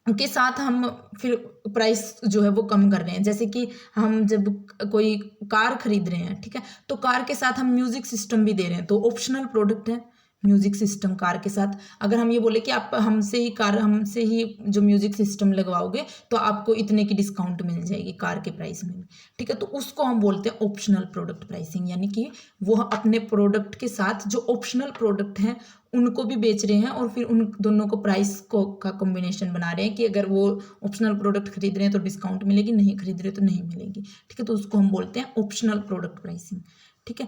के साथ हम फिर प्राइस जो है वो कम कर रहे हैं। जैसे कि हम जब कोई कार खरीद रहे हैं, ठीक है, तो कार के साथ हम म्यूजिक सिस्टम भी दे रहे हैं, तो ऑप्शनल प्रोडक्ट है म्यूजिक सिस्टम कार के साथ। अगर हम ये बोले कि आप हमसे ही जो म्यूजिक सिस्टम लगवाओगे तो आपको इतने की डिस्काउंट मिल जाएगी कार के प्राइस में, ठीक है, तो उसको हम बोलते हैं ऑप्शनल प्रोडक्ट प्राइसिंग, यानी कि वो अपने प्रोडक्ट के साथ जो ऑप्शनल प्रोडक्ट हैं उनको भी बेच रहे हैं और फिर उन दोनों को प्राइस को का कॉम्बिनेशन बना रहे हैं कि अगर वो ऑप्शनल प्रोडक्ट खरीद रहे हैं तो डिस्काउंट मिलेगी, नहीं खरीद रहे तो नहीं मिलेगी। ठीक है, तो उसको हम बोलते हैं ऑप्शनल प्रोडक्ट प्राइसिंग। ठीक है,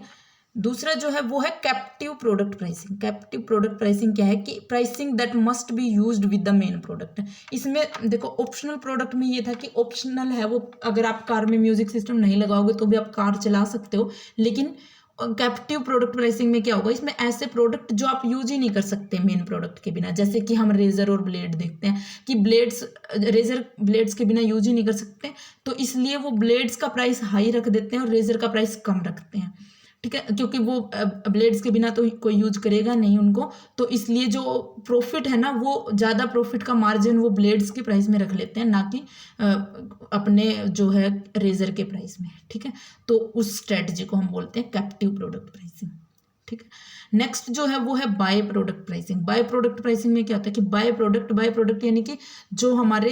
दूसरा जो है वो है captive product pricing. Captive product pricing क्या है कि pricing that must be used with the main product. इसमें देखो ऑप्शनल प्रोडक्ट में ये था कि ऑप्शनल है वो, अगर आप कार में म्यूजिक सिस्टम नहीं लगाओगे तो भी आप कार चला सकते हो, लेकिन कैप्टिव प्रोडक्ट प्राइसिंग में क्या होगा, इसमें ऐसे प्रोडक्ट जो आप यूज ही नहीं कर सकते मेन प्रोडक्ट के बिना, जैसे कि हम रेजर और ब्लेड देखते हैं कि रेजर ब्लेड्स के बिना यूज ही नहीं कर सकते, तो इसलिए वो ब्लेड्स का प्राइस हाई रख देते हैं और रेजर का प्राइस कम रखते हैं। ठीक है, क्योंकि वो ब्लेड्स के बिना तो कोई यूज करेगा नहीं उनको, तो इसलिए जो प्रॉफिट है ना, वो ज़्यादा प्रॉफिट का मार्जिन वो ब्लेड्स के प्राइस में रख लेते हैं, ना कि अपने जो है रेजर के प्राइस में। ठीक है, तो उस स्ट्रेटजी को हम बोलते हैं कैप्टिव प्रोडक्ट प्राइसिंग। ठीक है, नेक्स्ट जो है वो है by product pricing. By product pricing में क्या होता है कि बाय प्रोडक्ट यानी कि जो हमारे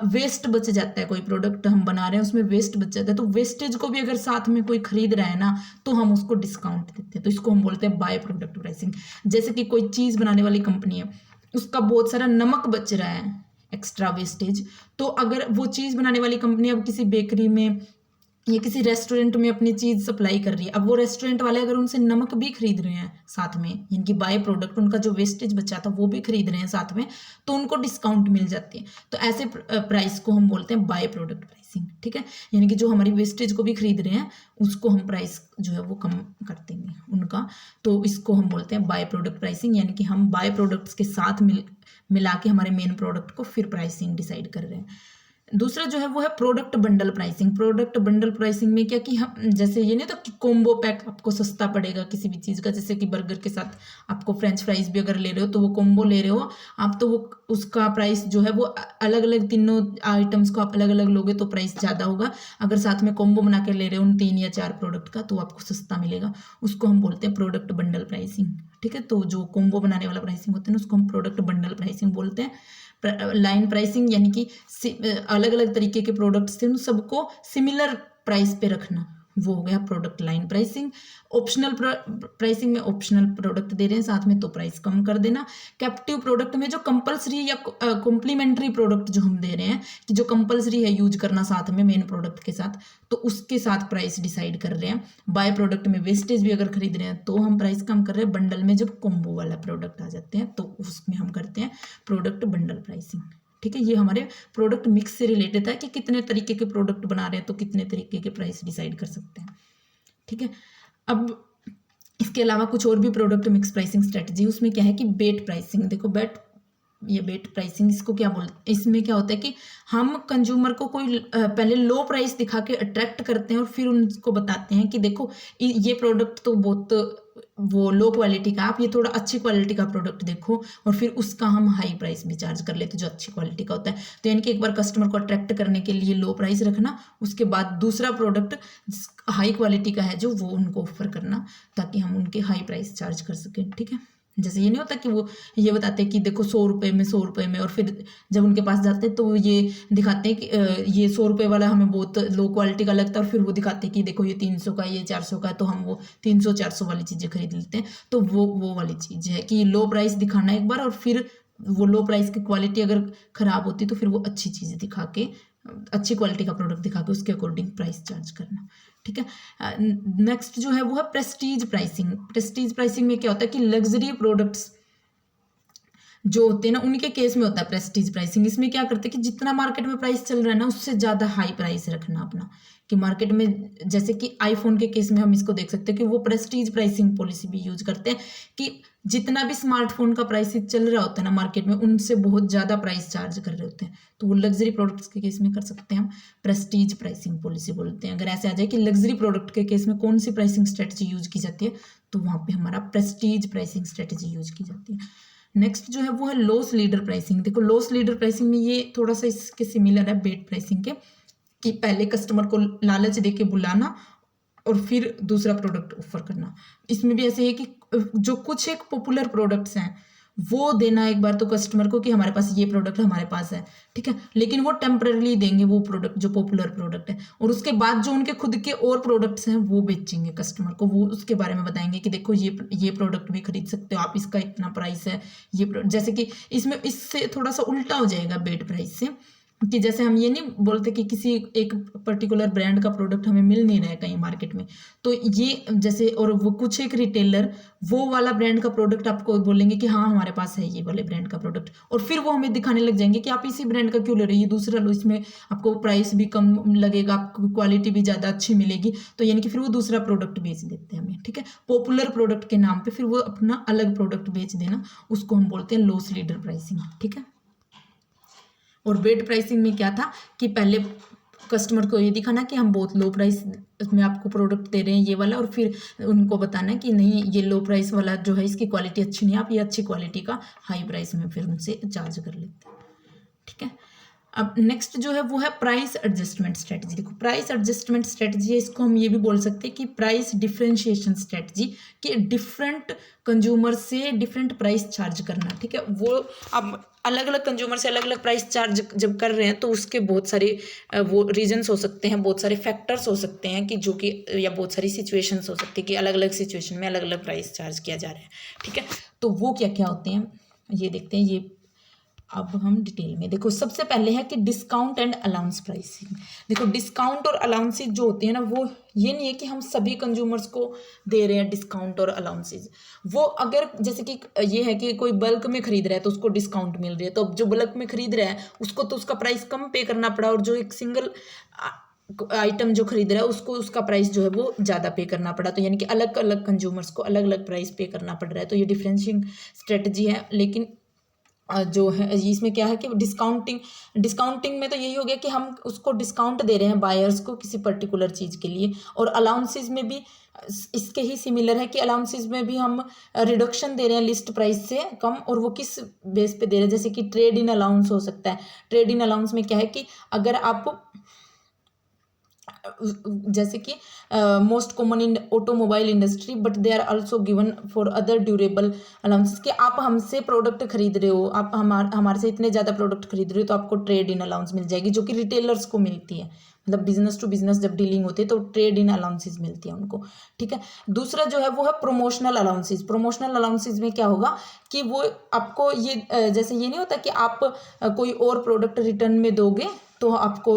वेस्ट बच जाता है, कोई प्रोडक्ट हम बना रहे हैं उसमें वेस्ट बच जाता है, तो वेस्टेज को भी अगर साथ में कोई खरीद रहा है ना तो हम उसको डिस्काउंट देते हैं, तो इसको हम बोलते हैं बाय प्रोडक्ट प्राइसिंग। जैसे कि कोई चीज़ बनाने वाली कंपनी है, उसका बहुत सारा नमक बच रहा है, एक्स्ट्रा वेस्टेज, तो अगर वो चीज़ बनाने वाली कंपनी अब किसी बेकरी में या किसी रेस्टोरेंट में अपनी चीज़ सप्लाई कर रही है, अब वो रेस्टोरेंट वाले अगर उनसे नमक भी खरीद रहे हैं साथ में, यानी कि बाय प्रोडक्ट, उनका जो वेस्टेज बचा था वो भी खरीद रहे हैं साथ में, तो उनको डिस्काउंट मिल जाती है, तो ऐसे प्राइस को हम बोलते हैं बाय प्रोडक्ट प्राइसिंग। ठीक है, यानी कि जो हमारी वेस्टेज को भी खरीद रहे हैं उसको हम प्राइस जो है वो कम कर देंगे उनका, तो इसको हम बोलते हैं बाय प्रोडक्ट प्राइसिंग, यानी कि हम बाय प्रोडक्ट्स के साथ मिला के हमारे मेन प्रोडक्ट को फिर प्राइसिंग डिसाइड कर रहे हैं। दूसरा जो है वो है product bundle pricing. Product bundle pricing में क्या कि हम जैसे ये नहीं तो कि कॉम्बो पैक आपको सस्ता पड़ेगा किसी भी चीज़ का, जैसे कि बर्गर के साथ आपको फ्रेंच फ्राइज भी अगर ले रहे हो तो वो कॉम्बो ले रहे हो आप, तो वो उसका प्राइस जो है वो अलग अलग तीनों आइटम्स को आप अलग अलग लोगे तो प्राइस ज़्यादा होगा। अगर साथ में कॉम्बो बना के ले रहे हो उन 3 या 4 प्रोडक्ट का तो आपको सस्ता मिलेगा, उसको हम बोलते हैं प्रोडक्ट बंडल प्राइसिंग। ठीक है, तो जो कॉम्बो बनाने वाला प्राइसिंग होता है ना उसको हम प्रोडक्ट बंडल प्राइसिंग बोलते हैं। लाइन प्राइसिंग यानी कि अलग अलग तरीके के प्रोडक्ट्स थे उन सबको सिमिलर प्राइस पे रखना, वो हो गया product line pricing. Optional pricing में ऑप्शनल प्रोडक्ट दे रहे हैं साथ में तो प्राइस कम कर देना। कैप्टिव प्रोडक्ट में जो कंपलसरी या कॉम्प्लीमेंट्री प्रोडक्ट जो हम दे रहे हैं कि जो कंपलसरी है यूज करना साथ में मेन प्रोडक्ट के साथ, तो उसके साथ प्राइस डिसाइड कर रहे हैं। बाय प्रोडक्ट में वेस्टेज भी अगर खरीद रहे हैं तो हम प्राइस कम कर रहे हैं। बंडल में जब कॉम्बो वाला प्रोडक्ट आ जाते हैं तो उसमें हम करते हैं प्रोडक्ट बंडल प्राइसिंग। ठीक है, ये हमारे प्रोडक्ट मिक्स से रिलेटेड है कि कितने तरीके के प्रोडक्ट बना रहे हैं तो कितने तरीके के प्राइस डिसाइड कर सकते हैं। ठीक है, अब इसके अलावा कुछ और भी प्रोडक्ट मिक्स प्राइसिंग स्ट्रेटजी, उसमें क्या है कि बेट प्राइसिंग। देखो ये बेट प्राइसिंग इसको क्या बोलते हैं, इसमें क्या होता है कि हम कंज्यूमर को कोई पहले लो प्राइस दिखा के अट्रैक्ट करते हैं और फिर उनको बताते हैं कि देखो ये प्रोडक्ट तो बहुत वो लो क्वालिटी का, आप ये थोड़ा अच्छी क्वालिटी का प्रोडक्ट देखो, और फिर उसका हम हाई प्राइस भी चार्ज कर लेते जो अच्छी क्वालिटी का होता है। तो यानी कि एक बार कस्टमर को अट्रैक्ट करने के लिए लो प्राइस रखना, उसके बाद दूसरा प्रोडक्ट हाई क्वालिटी का है जो वो उनको ऑफर करना ताकि हम उनके हाई प्राइस चार्ज कर सकें। ठीक है, जैसे ये नहीं होता कि वो ये बताते हैं कि देखो 100 रुपये में 100 रुपये में, और फिर जब उनके पास जाते हैं तो वो ये दिखाते हैं कि ये 100 रुपये वाला हमें बहुत लो क्वालिटी का लगता है, और फिर वो दिखाते हैं कि देखो ये 300 का, ये 400 का, तो हम वो 300-400 वाली चीज़ें खरीद लेते हैं। तो वो वाली चीज़ है कि लो प्राइस दिखाना एक बार, और फिर वो लो प्राइस की क्वालिटी अगर ख़राब होती तो फिर वो अच्छी चीज़ दिखा के, अच्छी क्वालिटी का प्रोडक्ट दिखा के उसके अकॉर्डिंग प्राइस चार्ज करना। ठीक है, नेक्स्ट जो है वो है प्रेस्टीज प्राइसिंग। प्रेस्टीज प्राइसिंग में क्या होता है कि लग्जरी प्रोडक्ट्स जो होते हैं ना उनके केस में होता है प्रेस्टीज प्राइसिंग। इसमें क्या करते हैं कि जितना मार्केट में प्राइस चल रहा है ना उससे ज़्यादा हाई प्राइस रखना अपना, कि मार्केट में जैसे कि आईफोन के केस में हम इसको देख सकते हैं कि वो प्रेस्टीज प्राइसिंग पॉलिसी भी यूज करते हैं कि जितना भी स्मार्टफोन का प्राइस चल रहा होता है ना मार्केट में उनसे बहुत ज़्यादा प्राइस चार्ज कर रहे होते हैं। तो वो लग्जरी प्रोडक्ट्स के केस में कर सकते हैं हम प्रेस्टीज प्राइसिंग पॉलिसी बोलते हैं। अगर ऐसे आ जाए कि लग्जरी प्रोडक्ट के केस में कौन सी प्राइसिंग स्ट्रेटजी यूज की जाती है, तो वहाँ पे हमारा प्रेस्टीज प्राइसिंग स्ट्रेटजी यूज की जाती है। नेक्स्ट जो है वो है लॉस लीडर प्राइसिंग। देखो लॉस लीडर प्राइसिंग में ये थोड़ा सा इसके सिमिलर है बेट प्राइसिंग के, कि पहले कस्टमर को लालच देके बुलाना और फिर दूसरा प्रोडक्ट ऑफर करना। इसमें भी ऐसे है कि जो कुछ एक पॉपुलर प्रोडक्ट्स हैं वो देना एक बार तो कस्टमर को कि हमारे पास ये प्रोडक्ट हमारे पास है, ठीक है, लेकिन वो टेम्पररी देंगे वो प्रोडक्ट जो पॉपुलर प्रोडक्ट है, और उसके बाद जो उनके खुद के और प्रोडक्ट्स हैं वो बेचेंगे कस्टमर को, वो उसके बारे में बताएंगे कि देखो ये प्रोडक्ट भी खरीद सकते हो आप, इसका इतना प्राइस है। ये जैसे कि इसमें इससे थोड़ा सा उल्टा हो जाएगा बेट प्राइस से, कि जैसे हम ये नहीं बोलते कि किसी एक पर्टिकुलर ब्रांड का प्रोडक्ट हमें मिल नहीं रहा है कहीं मार्केट में, तो ये जैसे, और वो कुछ एक रिटेलर वो वाला ब्रांड का प्रोडक्ट आपको बोलेंगे कि हाँ हमारे पास है ये वाले ब्रांड का प्रोडक्ट, और फिर वो हमें दिखाने लग जाएंगे कि आप इसी ब्रांड का क्यों ले रहे हो, ये दूसरा लो, इसमें आपको प्राइस भी कम लगेगा, आपको क्वालिटी भी ज़्यादा अच्छी मिलेगी। तो यानी कि फिर वो दूसरा प्रोडक्ट बेच देते हैं हमें, ठीक है, पॉपुलर प्रोडक्ट के नाम पर फिर वो अपना अलग प्रोडक्ट बेच देना, उसको हम बोलते हैं लॉस लीडर प्राइसिंग। ठीक है, और बेट प्राइसिंग में क्या था कि पहले कस्टमर को ये दिखाना कि हम बहुत लो प्राइस में आपको प्रोडक्ट दे रहे हैं ये वाला, और फिर उनको बताना कि नहीं ये लो प्राइस वाला जो है इसकी क्वालिटी अच्छी नहीं है, आप ये अच्छी क्वालिटी का हाई प्राइस में फिर उनसे चार्ज कर लेते हैं। ठीक है, अब नेक्स्ट जो है वो है प्राइस एडजस्टमेंट स्ट्रेटजी। देखो प्राइस एडजस्टमेंट स्ट्रेटजी है, इसको हम ये भी बोल सकते हैं कि प्राइस डिफरेंशिएशन स्ट्रेटजी, कि डिफरेंट कंज्यूमर से डिफरेंट प्राइस चार्ज करना। ठीक है, वो अब अलग अलग कंज्यूमर से अलग अलग प्राइस चार्ज जब कर रहे हैं तो उसके बहुत सारे वो रीजंस हो सकते हैं, बहुत सारे फैक्टर्स हो सकते हैं कि जो कि, या बहुत सारी सिचुएशंस हो सकती है कि अलग अलग सिचुएशन में अलग अलग प्राइस चार्ज किया जा रहा है। ठीक है, तो वो क्या क्या होते हैं ये देखते हैं। ये अब हम डिटेल में देखो, सबसे पहले है कि डिस्काउंट एंड अलाउंस प्राइसिंग। देखो डिस्काउंट और अलाउंसेज जो होते हैं ना, वो ये नहीं है कि हम सभी कंज्यूमर्स को दे रहे हैं डिस्काउंट और अलाउंसेज। वो अगर जैसे कि ये है कि कोई बल्क में खरीद रहा है तो उसको डिस्काउंट मिल रही है, तो अब जो बल्क में खरीद रहा है उसको तो उसका प्राइस कम पे करना पड़ा, और जो एक सिंगल आइटम जो खरीद रहा है उसको उसका प्राइस जो है वो ज़्यादा पे करना पड़ा। तो यानी कि अलग अलग कंज्यूमर्स को अलग अलग प्राइस पे करना पड़ रहा है। तो ये डिफरेंशिएटिंग स्ट्रेटजी है। लेकिन जो है इसमें क्या है कि डिस्काउंटिंग में तो यही हो गया कि हम उसको डिस्काउंट दे रहे हैं बायर्स को किसी पर्टिकुलर चीज़ के लिए, और अलाउंसेस में भी इसके ही सिमिलर है कि अलाउंसेस में भी हम रिडक्शन दे रहे हैं लिस्ट प्राइस से कम, और वो किस बेस पे दे रहे हैं, जैसे कि ट्रेड इन अलाउंस हो सकता है। ट्रेड इन अलाउंस में क्या है कि अगर आप जैसे कि most common in automobile industry, but they are also given for other durable allowances, कि आप हमसे प्रोडक्ट खरीद रहे हो, आप हमारे से इतने ज़्यादा प्रोडक्ट खरीद रहे हो, तो आपको ट्रेड इन अलाउंस मिल जाएगी, जो कि रिटेलर्स को मिलती है। मतलब बिजनेस टू बिजनेस जब डीलिंग होती है तो ट्रेड इन अलाउंसेस मिलती है उनको, ठीक है। दूसरा जो है वो है प्रोमोशनल अलाउंसेस। प्रोमोशनल अलाउंसेस में क्या होगा कि वो आपको ये जैसे ये नहीं होता कि आप कोई और प्रोडक्ट रिटर्न में दोगे तो आपको,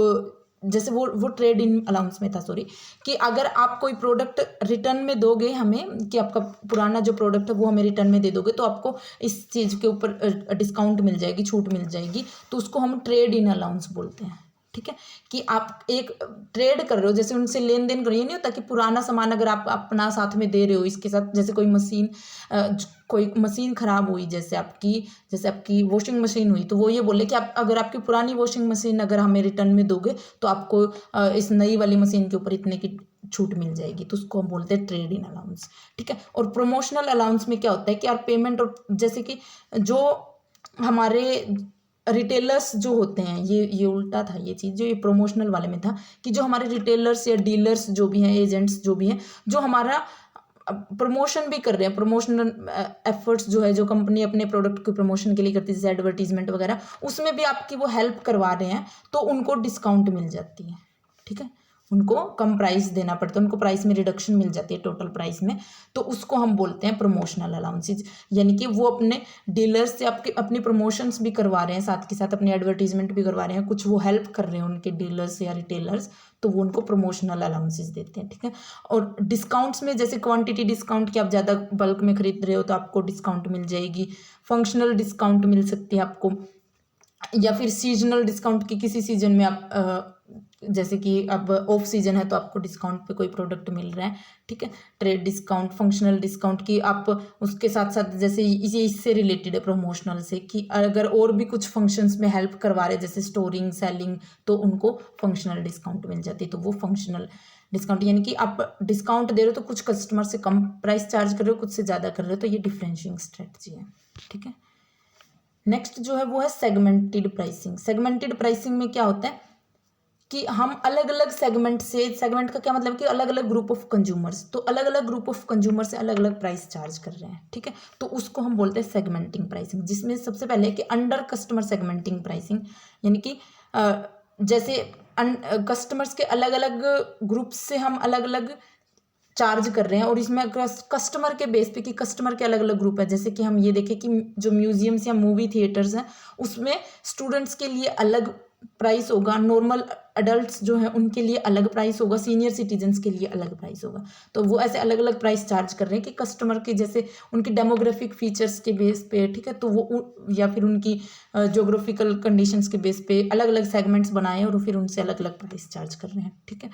जैसे वो ट्रेड इन अलाउंस में था, सॉरी, कि अगर आप कोई प्रोडक्ट रिटर्न में दोगे हमें, कि आपका पुराना जो प्रोडक्ट है वो हमें रिटर्न में दे दोगे, तो आपको इस चीज़ के ऊपर डिस्काउंट मिल जाएगी, छूट मिल जाएगी, तो उसको हम ट्रेड इन अलाउंस बोलते हैं, ठीक है। कि आप एक ट्रेड कर रहे हो, जैसे उनसे लेन देन कर रहे हो, ये नहीं होता कि पुराना सामान अगर आप अपना साथ में दे रहे हो इसके साथ, जैसे कोई मशीन खराब हुई, जैसे आपकी वॉशिंग मशीन हुई, तो वो ये बोले कि आप अगर आपकी पुरानी वॉशिंग मशीन अगर हमें रिटर्न में दोगे तो आपको इस नई वाली मशीन के ऊपर इतने की छूट मिल जाएगी, तो उसको हम बोलते हैं ट्रेड इन अलाउंस, ठीक है। और प्रमोशनल अलाउंस में क्या होता है कि यार पेमेंट, और जैसे कि जो हमारे रिटेलर्स जो होते हैं, ये उल्टा था ये चीज़, जो ये प्रमोशनल वाले में था कि जो हमारे रिटेलर्स या डीलर्स जो भी हैं, एजेंट्स जो भी हैं, जो हमारा प्रमोशन भी कर रहे हैं, प्रमोशनल एफर्ट्स जो है, जो कंपनी अपने प्रोडक्ट के प्रमोशन के लिए करती है, जैसे एडवर्टीजमेंट वगैरह, उसमें भी आपकी वो हेल्प करवा रहे हैं, तो उनको डिस्काउंट मिल जाती है, ठीक है। उनको कम प्राइस देना पड़ता है, उनको प्राइस में रिडक्शन मिल जाती है टोटल प्राइस में, तो उसको हम बोलते हैं प्रमोशनल अलाउंसेज। यानी कि वो अपने डीलर्स से आपके अपनी प्रमोशंस भी करवा रहे हैं, साथ के साथ अपनी एडवर्टीजमेंट भी करवा रहे हैं, कुछ वो हेल्प कर रहे हैं उनके डीलर्स या रिटेलर्स, तो वो उनको प्रमोशनल अलाउंसेस देते हैं, ठीक है। और डिस्काउंट्स में जैसे क्वांटिटी डिस्काउंट, कि आप ज़्यादा बल्क में खरीद रहे हो तो आपको डिस्काउंट मिल जाएगी, फंक्शनल डिस्काउंट मिल सकती है आपको, या फिर सीजनल डिस्काउंट, की किसी सीजन में आप जैसे कि अब ऑफ सीजन है तो आपको डिस्काउंट पे कोई प्रोडक्ट मिल रहा है, ठीक है। ट्रेड डिस्काउंट, फंक्शनल डिस्काउंट, की आप उसके साथ साथ जैसे ये इससे रिलेटेड है प्रमोशनल से, कि अगर और भी कुछ फंक्शंस में हेल्प करवा रहे हैं, जैसे स्टोरिंग, सेलिंग, तो उनको फंक्शनल डिस्काउंट मिल जाती है, तो वो फंक्शनल डिस्काउंट, यानी कि आप डिस्काउंट दे रहे हो तो कुछ कस्टमर से कम प्राइस चार्ज कर रहे हो, कुछ से ज़्यादा कर रहे हो, तो ये डिफरेंशिएटिंग स्ट्रेटजी है, ठीक है। नेक्स्ट जो है वो है सेगमेंटेड प्राइसिंग। सेगमेंटेड प्राइसिंग में क्या होता है कि हम अलग अलग सेगमेंट से, सेगमेंट का क्या मतलब कि अलग अलग ग्रुप ऑफ कंज्यूमर्स, तो अलग अलग ग्रुप ऑफ कंज्यूमर से अलग अलग प्राइस चार्ज कर रहे हैं, ठीक है, तो उसको हम बोलते हैं सेगमेंटिंग प्राइसिंग। जिसमें सबसे पहले कि अंडर कस्टमर सेगमेंटिंग प्राइसिंग, यानी कि जैसे कस्टमर्स के अलग अलग ग्रुप से हम अलग अलग चार्ज कर रहे हैं, और इसमें कस्टमर के बेस पे, कि कस्टमर के अलग अलग ग्रुप है, जैसे कि हम ये देखें कि जो म्यूजियम्स या मूवी थिएटर्स हैं उसमें स्टूडेंट्स के लिए अलग प्राइस होगा, नॉर्मल अडल्ट्स जो हैं उनके लिए अलग प्राइस होगा, सीनियर सिटीजन्स के लिए अलग प्राइस होगा, तो वो ऐसे अलग अलग प्राइस चार्ज कर रहे हैं कि कस्टमर के जैसे उनकी डेमोग्राफिक फीचर्स के बेस पे, ठीक है, तो वो या फिर उनकी जोग्राफिकल कंडीशंस के बेस पे अलग अलग सेगमेंट्स बनाए और फिर उनसे अलग अलग प्राइस चार्ज कर रहे हैं, ठीक है।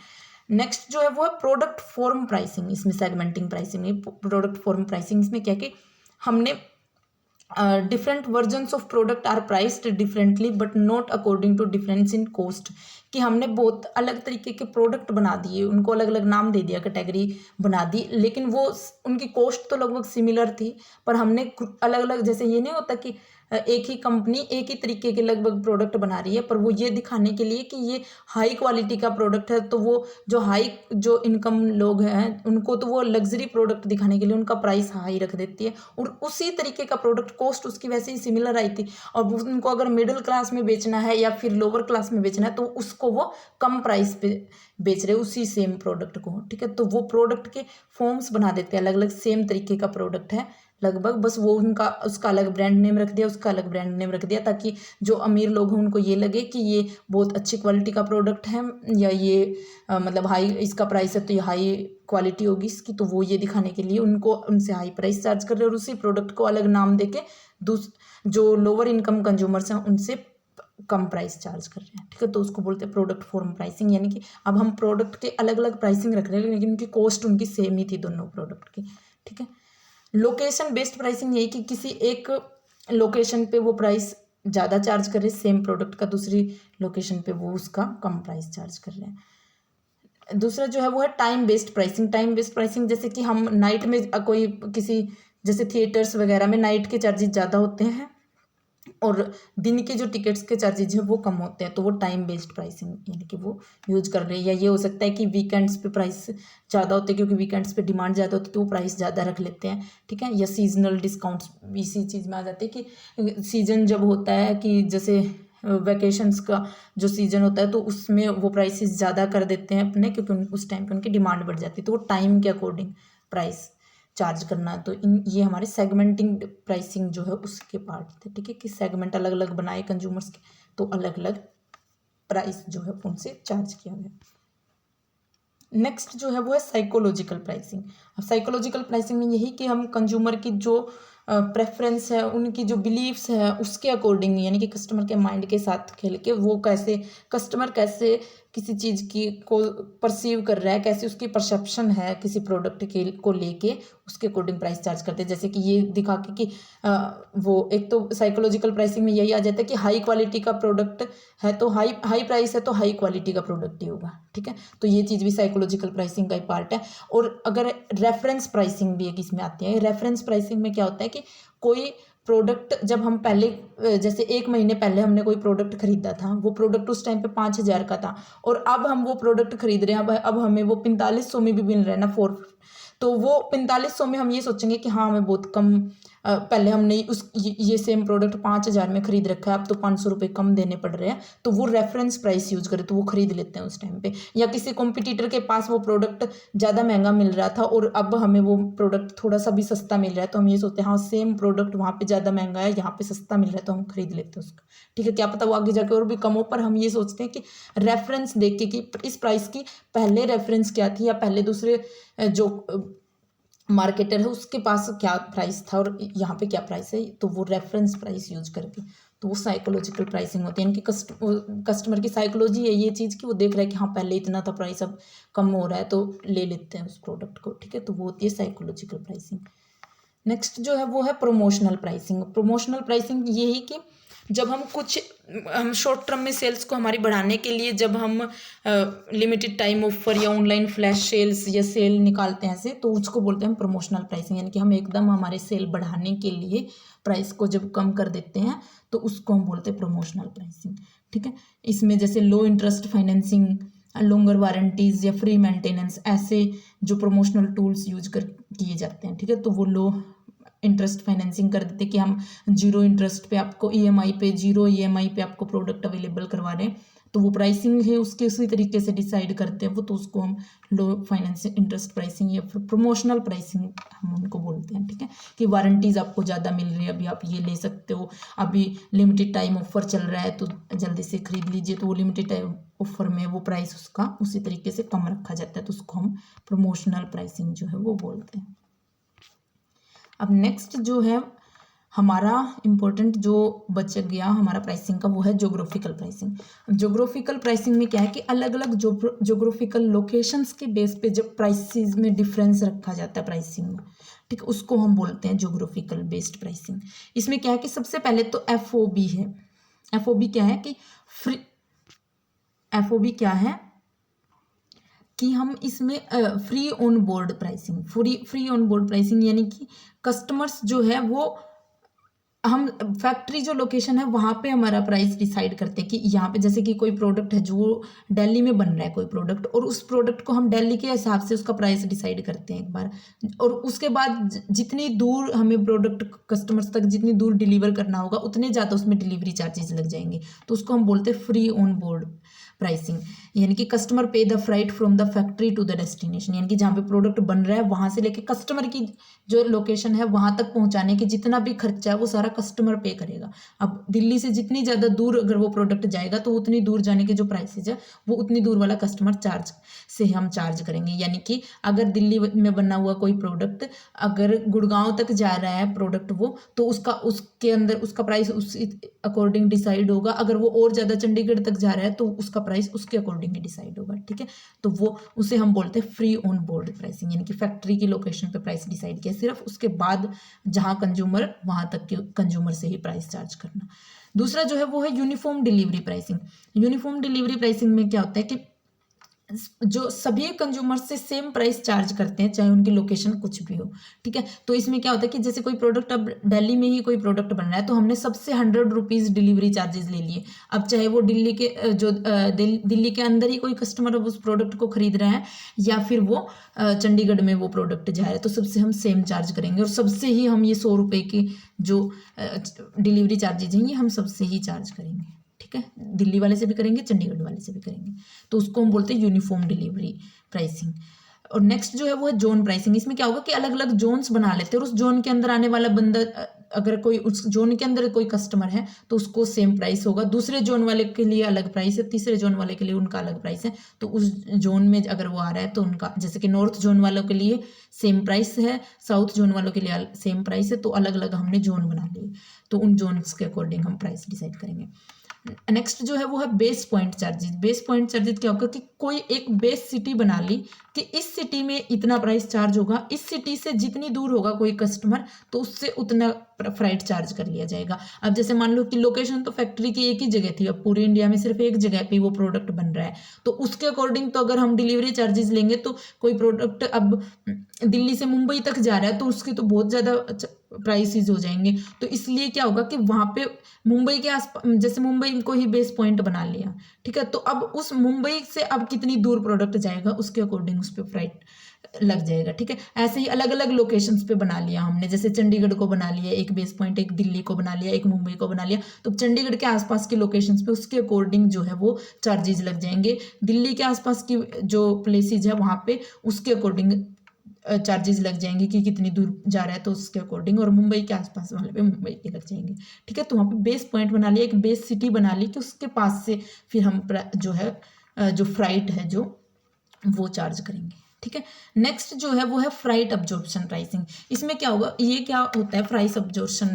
नेक्स्ट जो है वो है प्रोडक्ट फॉर्म प्राइसिंग। इसमें सेगमेंटिंग प्राइसिंग में प्रोडक्ट फॉर्म प्राइसिंग, इसमें क्या कि हमने different versions of product are priced differently but not according to difference in cost, कि हमने बहुत अलग तरीके के प्रोडक्ट बना दिए, उनको अलग अलग नाम दे दिया, कैटेगरी बना दी, लेकिन वो उनकी कॉस्ट तो लगभग सिमिलर थी, पर हमने अलग अलग, जैसे ये नहीं होता कि एक ही कंपनी एक ही तरीके के लगभग प्रोडक्ट बना रही है, पर वो ये दिखाने के लिए कि ये हाई क्वालिटी का प्रोडक्ट है, तो वो जो इनकम लोग हैं उनको तो वो लग्जरी प्रोडक्ट दिखाने के लिए उनका प्राइस हाई रख देती है, और उसी तरीके का प्रोडक्ट कॉस्ट उसकी वैसे ही सिमिलर आई थी, और उनको अगर मिडिल क्लास में बेचना है या फिर लोअर क्लास में बेचना है तो उसको वो कम प्राइस पे बेच रहे उसी सेम प्रोडक्ट को, ठीक है। तो वो प्रोडक्ट के फॉर्म्स बना देते हैं, अलग अलग सेम तरीके का प्रोडक्ट है लगभग, बस वो उसका अलग ब्रांड नेम रख दिया, उसका अलग ब्रांड नेम रख दिया, ताकि जो अमीर लोग हैं उनको ये लगे कि ये बहुत अच्छी क्वालिटी का प्रोडक्ट है, या ये मतलब हाई इसका प्राइस है तो ये हाई क्वालिटी होगी इसकी, तो वो ये दिखाने के लिए उनको उनसे हाई प्राइस चार्ज कर रहे हैं, और उसी प्रोडक्ट को अलग नाम देके जो लोअर इनकम कंज्यूमर्स हैं उनसे कम प्राइस चार्ज कर रहे हैं, ठीक है, तो उसको बोलते हैं प्रोडक्ट फॉर्म प्राइसिंग। यानी कि अब हम प्रोडक्ट के अलग अलग प्राइसिंग रख रहे हैं, लेकिन उनकी कॉस्ट उनकी सेम ही थी दोनों प्रोडक्ट की, ठीक है। लोकेशन बेस्ड प्राइसिंग यही कि किसी एक लोकेशन पे वो प्राइस ज़्यादा चार्ज कर रहे हैं सेम प्रोडक्ट का, दूसरी लोकेशन पे वो उसका कम प्राइस चार्ज कर रहे हैं। दूसरा जो है वो है time based pricing. Time based pricing जैसे कि हम नाइट में कोई किसी जैसे थिएटर्स वगैरह में नाइट के चार्जेस ज़्यादा होते हैं, और दिन के जो टिकट्स के चार्जेज हैं वो कम होते हैं, तो वो टाइम बेस्ड प्राइसिंग यानी कि वो यूज कर रहे हैं। या ये हो सकता है कि वीकेंड्स पे प्राइस ज़्यादा होते हैं, क्योंकि वीकेंड्स पे डिमांड ज़्यादा होती है तो वो प्राइस ज़्यादा रख लेते हैं, ठीक है। या सीजनल डिस्काउंट्स भी इसी चीज़ में आ जाते हैं कि सीजन जब होता है कि जैसे वैकेशंस का जो सीज़न होता है तो उसमें वो प्राइसेस ज़्यादा कर देते हैं अपने, क्योंकि उस टाइम पे उनकी डिमांड बढ़ जाती है, तो वो टाइम के अकॉर्डिंग प्राइस चार्ज करना है। तो ये हमारे सेगमेंटिंग प्राइसिंग जो है उसके पार्ट थे, ठीक है, कि सेगमेंट अलग अलग बनाए कंज्यूमर्स के, तो अलग अलग प्राइस जो है उनसे चार्ज किया गया। नेक्स्ट जो है वो है साइकोलॉजिकल प्राइसिंग। अब साइकोलॉजिकल प्राइसिंग में यही कि हम कंज्यूमर की जो प्रेफरेंस है, उनकी जो बिलीव्स है उसके अकॉर्डिंग, यानी कि कस्टमर के माइंड के साथ खेल के वो कैसे कस्टमर कैसे किसी चीज़ की को परसीव कर रहा है, कैसे उसकी परसेप्शन है किसी प्रोडक्ट के को लेके, उसके अकॉर्डिंग प्राइस चार्ज करते हैं। जैसे कि ये दिखा के कि वो एक तो साइकोलॉजिकल प्राइसिंग में यही आ जाता है कि हाई क्वालिटी का प्रोडक्ट है तो हाई प्राइस है तो हाई क्वालिटी का प्रोडक्ट ही होगा, ठीक है। तो ये चीज़ भी साइकोलॉजिकल प्राइसिंग का ही पार्ट है। और अगर रेफरेंस प्राइसिंग भी एक इसमें आती है। रेफरेंस प्राइसिंग में क्या होता है कि कोई प्रोडक्ट जब हम पहले जैसे 1 महीने पहले हमने कोई प्रोडक्ट खरीदा था, वो प्रोडक्ट उस टाइम पे 5,000 का था, और अब हम वो प्रोडक्ट खरीद रहे हैं, अब हमें वो 4500 में भी मिल रहा है ना, तो वो 4500 में हम ये सोचेंगे कि हाँ हमें बहुत कम, पहले हमने ये सेम प्रोडक्ट 5,000 में खरीद रखा है, अब तो 500 रुपये कम देने पड़ रहे हैं, तो वो रेफरेंस प्राइस यूज करें तो वो खरीद लेते हैं उस टाइम पे। या किसी कॉम्पिटिटर के पास वो प्रोडक्ट ज़्यादा महंगा मिल रहा था और अब हमें वो प्रोडक्ट थोड़ा सा भी सस्ता मिल रहा है, तो हम ये सोचते हैं हाँ सेम प्रोडक्ट वहाँ पे ज़्यादा महंगा है, यहाँ पे सस्ता मिल रहा है, तो हम खरीद लेते हैं उसका, ठीक है। क्या पता वो आगे जाके और भी कम हो, पर हम ये सोचते हैं कि रेफरेंस देख के कि इस प्राइस की पहले रेफरेंस क्या थी, या पहले दूसरे जो मार्केटर है उसके पास क्या प्राइस था और यहाँ पे क्या प्राइस है, तो वो रेफरेंस प्राइस यूज करके, तो वो साइकोलॉजिकल प्राइसिंग होती है। इनकी कस्टमर की साइकोलॉजी है ये चीज़ कि वो देख रहा है कि हाँ पहले इतना था प्राइस, अब कम हो रहा है तो ले लेते हैं उस प्रोडक्ट को, ठीक है। तो वो होती है साइकोलॉजिकल प्राइसिंग। नेक्स्ट जो है वो है प्रमोशनल प्राइसिंग। प्रमोशनल प्राइसिंग यही कि जब हम शॉर्ट टर्म में सेल्स को हमारी बढ़ाने के लिए जब हम लिमिटेड टाइम ऑफर या ऑनलाइन फ्लैश सेल्स या सेल निकालते हैं ऐसे, तो उसको बोलते हैं प्रमोशनल प्राइसिंग। यानी कि हम एकदम हमारे सेल बढ़ाने के लिए प्राइस को जब कम कर देते हैं तो उसको हम बोलते हैं प्रमोशनल प्राइसिंग, ठीक है। इसमें जैसे लो इंटरेस्ट फाइनेंसिंग, लॉन्गर वारंटीज या फ्री मेंटेनेंस, ऐसे जो प्रमोशनल टूल्स यूज कर किए जाते हैं, ठीक है। तो वो लो इंटरेस्ट फाइनेंसिंग कर देते कि हम 0 इंटरेस्ट पे आपको EMI पे 0 EMI पे आपको प्रोडक्ट अवेलेबल करवा रहे हैं, तो वो प्राइसिंग है उसके उसी तरीके से डिसाइड करते हैं वो, तो उसको हम लो फाइनेंस इंटरेस्ट प्राइसिंग या फिर प्रमोशनल प्राइसिंग हम उनको बोलते हैं, ठीक है। कि वारंटीज आपको ज़्यादा मिल रही है, अभी आप ये ले सकते हो, अभी लिमिटेड टाइम ऑफर चल रहा है तो जल्दी से खरीद लीजिए, तो वो लिमिटेड टाइम ऑफर में वो प्राइस उसका उसी तरीके से कम रखा जाता है, तो उसको हम प्रमोशनल प्राइसिंग जो है वो बोलते हैं। अब नेक्स्ट जो है हमारा इम्पोर्टेंट जो बच गया हमारा प्राइसिंग का, वो है ज्योग्राफिकल प्राइसिंग। ज्योग्राफिकल प्राइसिंग में क्या है कि अलग अलग ज्योग्राफिकल लोकेशंस के बेस पे जब प्राइसेस में डिफरेंस रखा जाता है प्राइसिंग में, ठीक है, उसको हम बोलते हैं ज्योग्राफिकल बेस्ड प्राइसिंग। इसमें क्या है कि सबसे पहले तो FOB है। FOB क्या है कि FOB क्या है कि हम इसमें free on board pricing, free on board pricing यानी कि कस्टमर्स जो है वो हम फैक्ट्री जो लोकेशन है वहाँ पे हमारा प्राइस डिसाइड करते हैं कि यहाँ पे जैसे कि कोई प्रोडक्ट है जो दिल्ली में बन रहा है कोई प्रोडक्ट, और उस प्रोडक्ट को हम दिल्ली के हिसाब से उसका प्राइस डिसाइड करते हैं एक बार, और उसके बाद जितनी दूर हमें प्रोडक्ट कस्टमर्स तक जितनी दूर डिलीवर करना होगा उतने ज़्यादा उसमें डिलीवरी चार्जेस लग जाएंगे, तो उसको हम बोलते हैं फ्री ऑन बोर्ड प्राइसिंग। यानी कि customer pay the freight from the factory to the destination, यानी कि जहाँ पे प्रोडक्ट बन रहा है वहाँ से लेके कस्टमर की जो लोकेशन है वहाँ तक पहुँचाने की जितना भी खर्चा है वो सारा कस्टमर पे करेगा। अब दिल्ली से जितनी ज़्यादा दूर अगर वो प्रोडक्ट जाएगा तो उतनी दूर जाने के जो प्राइसेज है वो उतनी दूर वाला कस्टमर चार्ज से हम चार्ज करेंगे। यानी कि अगर दिल्ली में बना हुआ कोई प्रोडक्ट अगर गुड़गांव तक जा रहा है प्रोडक्ट वो, तो उसके अंदर उसका प्राइस उस अकॉर्डिंग डिसाइड होगा। अगर वो और ज़्यादा चंडीगढ़ तक जा रहा है तो उसका प्राइस उसके अकॉर्डिंग ही डिसाइड होगा, ठीक है। तो वो उसे हम बोलते हैं फ्री ऑन बोर्ड प्राइसिंग, यानी कि फैक्ट्री की लोकेशन पे प्राइस डिसाइड किया, सिर्फ उसके बाद जहाँ कंज्यूमर वहाँ तक के कंज्यूमर से ही प्राइस चार्ज करना। दूसरा जो है वो है uniform delivery pricing. Uniform delivery pricing में क्या होता है कि जो सभी कंज्यूमर से सेम प्राइस चार्ज करते हैं, चाहे उनकी लोकेशन कुछ भी हो, ठीक है। तो इसमें क्या होता है कि जैसे कोई प्रोडक्ट, अब दिल्ली में ही कोई प्रोडक्ट बन रहा है तो हमने सबसे 100 रुपीज़ डिलीवरी चार्जेस ले लिए। अब चाहे वो दिल्ली के दिल्ली के अंदर ही कोई कस्टमर अब उस प्रोडक्ट को खरीद रहा है या फिर वो चंडीगढ़ में वो प्रोडक्ट जा रहा है, तो सबसे हम सेम चार्ज करेंगे और सबसे ही हम ये 100 रुपये की जो डिलीवरी चार्जेज हैं ये हम सबसे ही चार्ज करेंगे, ठीक है। दिल्ली वाले से भी करेंगे, चंडीगढ़ वाले से भी करेंगे, तो उसको हम बोलते हैं यूनिफॉर्म डिलीवरी प्राइसिंग। और नेक्स्ट जो है वो है जोन प्राइसिंग। इसमें क्या होगा कि अलग अलग जोन्स बना लेते हैं और उस जोन के अंदर आने वाला बंदा, अगर कोई उस जोन के अंदर कोई कस्टमर है तो उसको सेम प्राइस होगा, दूसरे जोन वाले के लिए अलग प्राइस है, तीसरे जोन वाले के लिए उनका अलग प्राइस है। तो उस जोन में अगर वो आ रहा है तो उनका, जैसे कि नॉर्थ जोन वालों के लिए सेम प्राइस है, साउथ जोन वालों के लिए सेम प्राइस है, तो अलग अलग हमने जोन बना लिए, तो उन जोन्स के अकॉर्डिंग हम प्राइस डिसाइड करेंगे। नेक्स्ट जो है वो है base point charges. Base point charges क्या होगा कि कोई एक बेस सिटी बना ली कि इस सिटी में इतना प्राइस चार्ज होगा, इस सिटी से जितनी दूर होगा कोई कस्टमर तो उससे उतना फ्राइट चार्ज कर लिया जाएगा। अब जैसे मान लो कि लोकेशन तो फैक्ट्री की एक ही जगह थी, अब पूरे इंडिया में सिर्फ एक जगह पे वो प्रोडक्ट बन रहा है, तो उसके अकॉर्डिंग तो अगर हम डिलीवरी चार्जेस लेंगे तो कोई प्रोडक्ट अब दिल्ली से मुंबई तक जा रहा है तो उसके तो बहुत ज़्यादा प्राइसेस हो जाएंगे। तो इसलिए क्या होगा कि वहाँ पे मुंबई के आसपास, जैसे मुंबई को ही बेस पॉइंट बना लिया, ठीक है, तो अब उस मुंबई से अब कितनी दूर प्रोडक्ट जाएगा उसके अकॉर्डिंग उस पर फ्राइट लग जाएगा, ठीक है। ऐसे ही अलग अलग लोकेशंस पे बना लिया हमने, जैसे चंडीगढ़ को बना लिया एक बेस पॉइंट, एक दिल्ली को बना लिया, एक मुंबई को बना लिया, तो चंडीगढ़ के आसपास की लोकेशंस पे उसके अकॉर्डिंग जो है वो चार्जेस लग जाएंगे। दिल्ली के आसपास की जो प्लेसेज है वहाँ पे उसके अकॉर्डिंग चार्जेस लग जाएंगे कि कितनी दूर जा रहा है तो उसके अकॉर्डिंग, और मुंबई के आसपास वाले पे मुंबई के लग जाएंगे, ठीक है। तो वहाँ पे बेस पॉइंट बना लिया, एक बेस सिटी बना ली कि उसके पास से फिर हम जो है जो फ्राइट है जो वो चार्ज करेंगे, ठीक है। नेक्स्ट जो है वो है फ्राइट अब्जॉर्प्शन प्राइसिंग। इसमें क्या होगा, ये क्या होता है फ्राइट अब्जॉर्प्शन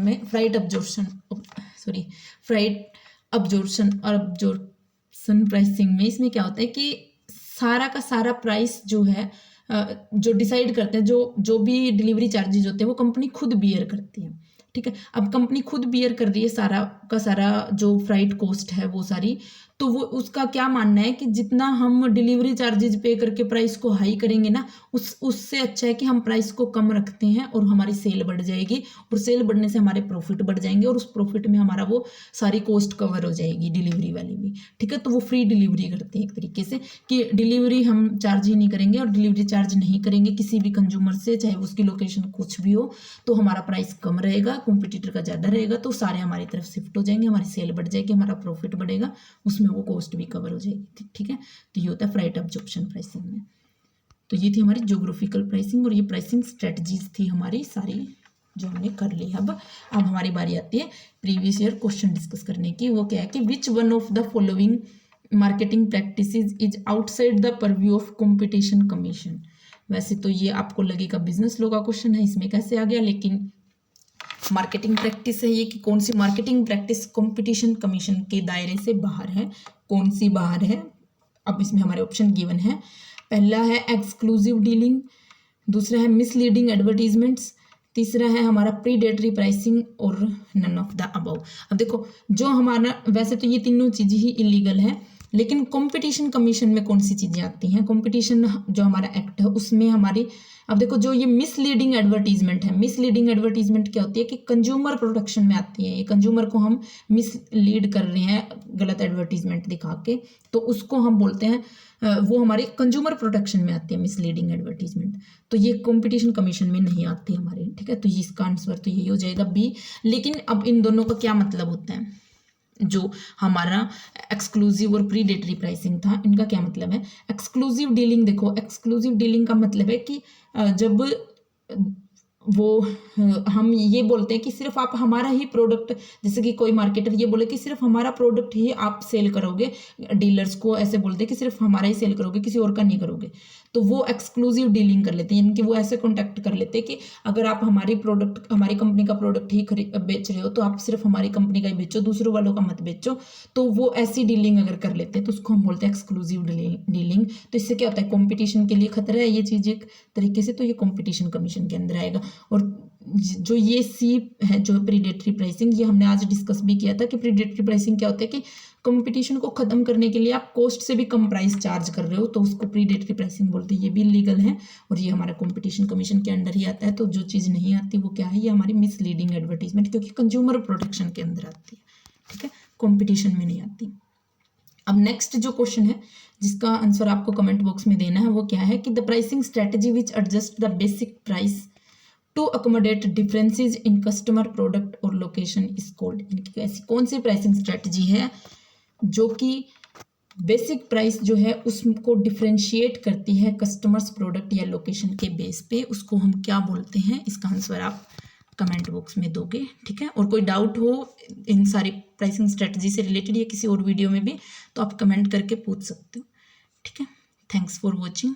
प्राइसिंग में इसमें क्या होता है कि सारा का सारा प्राइस जो है जो डिसाइड करते हैं, जो भी डिलीवरी चार्जेज होते हैं वो कंपनी खुद बियर करती है, ठीक है। अब कंपनी खुद बियर कर रही है सारा का सारा जो फ्राइट कॉस्ट है वो सारी, तो वो उसका क्या मानना है कि जितना हम डिलीवरी चार्जेज पे करके प्राइस को हाई करेंगे ना, उससे अच्छा है कि हम प्राइस को कम रखते हैं और हमारी सेल बढ़ जाएगी, और सेल बढ़ने से हमारे प्रॉफिट बढ़ जाएंगे और उस प्रॉफिट में हमारा वो सारी कॉस्ट कवर हो जाएगी डिलीवरी वाली भी, ठीक है। तो वो फ्री डिलीवरी करते हैं एक तरीके से कि डिलीवरी हम चार्ज ही नहीं करेंगे, और डिलीवरी चार्ज नहीं करेंगे किसी भी कंज्यूमर से, चाहे उसकी लोकेशन कुछ भी हो, तो हमारा प्राइस कम रहेगा, कॉम्पिटिटर का ज़्यादा रहेगा, तो सारे हमारी तरफ शिफ्ट हो जाएंगे, हमारी सेल बढ़ जाएगी, हमारा प्रॉफिट बढ़ेगा, उसमें वो कॉस्ट भी कवर हो जाएगी, ठीक है। तो ये होता है फ्राइट अब्जॉर्प्शन प्राइसिंग में। तो ये थी हमारी ज्योग्राफिकल प्राइसिंग, और ये प्राइसिंग स्ट्रेटजीज थी हमारी सारी जो हमने कर ली। अब हमारी बारी आती है प्रीवियस ईयर क्वेश्चन डिस्कस करने की। वो क्या है कि which one of the following marketing practices is outside the purview of competition commission. वैसे तो ये आपको लगेगा बिजनेस लॉ का क्वेश्चन है, इसमें कैसे आ गया, लेकिन मार्केटिंग प्रैक्टिस है ये कि कौन सी मार्केटिंग प्रैक्टिस कंपटीशन कमीशन के दायरे से बाहर है, कौन सी बाहर है। अब इसमें हमारे ऑप्शन गिवन है, पहला है एक्सक्लूसिव डीलिंग, दूसरा है मिसलीडिंग एडवर्टीजमेंट्स, तीसरा है हमारा प्रीडेटरी प्राइसिंग, और नन ऑफ द अबव। अब देखो जो हमारा, वैसे तो ये तीनों चीज़ें ही इलीगल है, लेकिन कंपटीशन कमीशन में कौन सी चीज़ें आती हैं, कंपटीशन जो हमारा एक्ट है उसमें हमारी, अब देखो जो ये मिसलीडिंग एडवर्टीजमेंट है, मिसलीडिंग एडवर्टीजमेंट क्या होती है कि कंज्यूमर प्रोटेक्शन में आती है, ये कंज्यूमर को हम मिसलीड कर रहे हैं गलत एडवर्टीजमेंट दिखा के, तो उसको हम बोलते हैं वो हमारे कंज्यूमर प्रोटेक्शन में आती है मिसलीडिंग एडवर्टीजमेंट, तो ये कंपटीशन कमीशन में नहीं आती हमारे, ठीक है। तो इसका आंसर तो यही हो जाएगा बी। लेकिन अब इन दोनों का क्या मतलब होता है, जो हमारा एक्सक्लूसिव और प्रीडेटरी प्राइसिंग था, इनका क्या मतलब है। एक्सक्लूसिव डीलिंग, देखो एक्सक्लूसिव डीलिंग का मतलब है कि जब वो हम ये बोलते हैं कि सिर्फ आप हमारा ही प्रोडक्ट, जैसे कि कोई मार्केटर ये बोले कि सिर्फ हमारा प्रोडक्ट ही आप सेल करोगे, डीलर्स को ऐसे बोलते हैं कि सिर्फ हमारा ही सेल करोगे, किसी और का नहीं करोगे, तो वो एक्सक्लूसिव डीलिंग कर लेते हैं, यानी कि वो ऐसे कॉन्टैक्ट कर लेते हैं कि अगर आप हमारी प्रोडक्ट, हमारी कंपनी का प्रोडक्ट ही बेच रहे हो तो आप सिर्फ हमारी कंपनी का ही बेचो, दूसरों वालों का मत बेचो। तो वो ऐसी डीलिंग अगर कर लेते हैं तो उसको हम बोलते हैं एक्सक्लूसिव डीलिंग। तो इससे क्या होता है, कॉम्पिटिशन के लिए खतरा है ये चीज़ एक तरीके से, तो ये कॉम्पिटिशन कमीशन के अंदर आएगा। और जो ये सी है जो प्रीडेटरी प्राइसिंग, ये हमने आज डिस्कस भी किया था कि प्रीडेटरी प्राइसिंग क्या होता है कि कंपटीशन को ख़त्म करने के लिए आप कॉस्ट से भी कम प्राइस चार्ज कर रहे हो तो उसको प्रीडेटरी प्राइसिंग बोलते हैं। ये भी इलीगल है और ये हमारा कंपटीशन कमीशन के अंडर ही आता है। तो जो चीज़ नहीं आती वो क्या है, ये हमारी मिसलीडिंग एडवर्टीजमेंट, क्योंकि कंज्यूमर प्रोटेक्शन के अंदर आती है, ठीक है, कंपटीशन में नहीं आती। अब नेक्स्ट जो क्वेश्चन है जिसका आंसर आपको कमेंट बॉक्स में देना है वो क्या है कि the pricing strategy which adjust the basic price to accommodate differences in customer, product और लोकेशन इज कॉल्ड। यानी कि ऐसी कौन सी प्राइसिंग स्ट्रेटजी है जो कि बेसिक प्राइस जो है उसको डिफ्रेंशिएट करती है कस्टमर्स, प्रोडक्ट या लोकेशन के बेस पे, उसको हम क्या बोलते हैं। इसका आंसर आप कमेंट बॉक्स में दोगे, ठीक है। और कोई डाउट हो इन सारी प्राइसिंग स्ट्रेटजी से रिलेटेड या किसी और वीडियो में भी तो आप कमेंट करके पूछ सकते हो, ठीक है। Thanks for watching.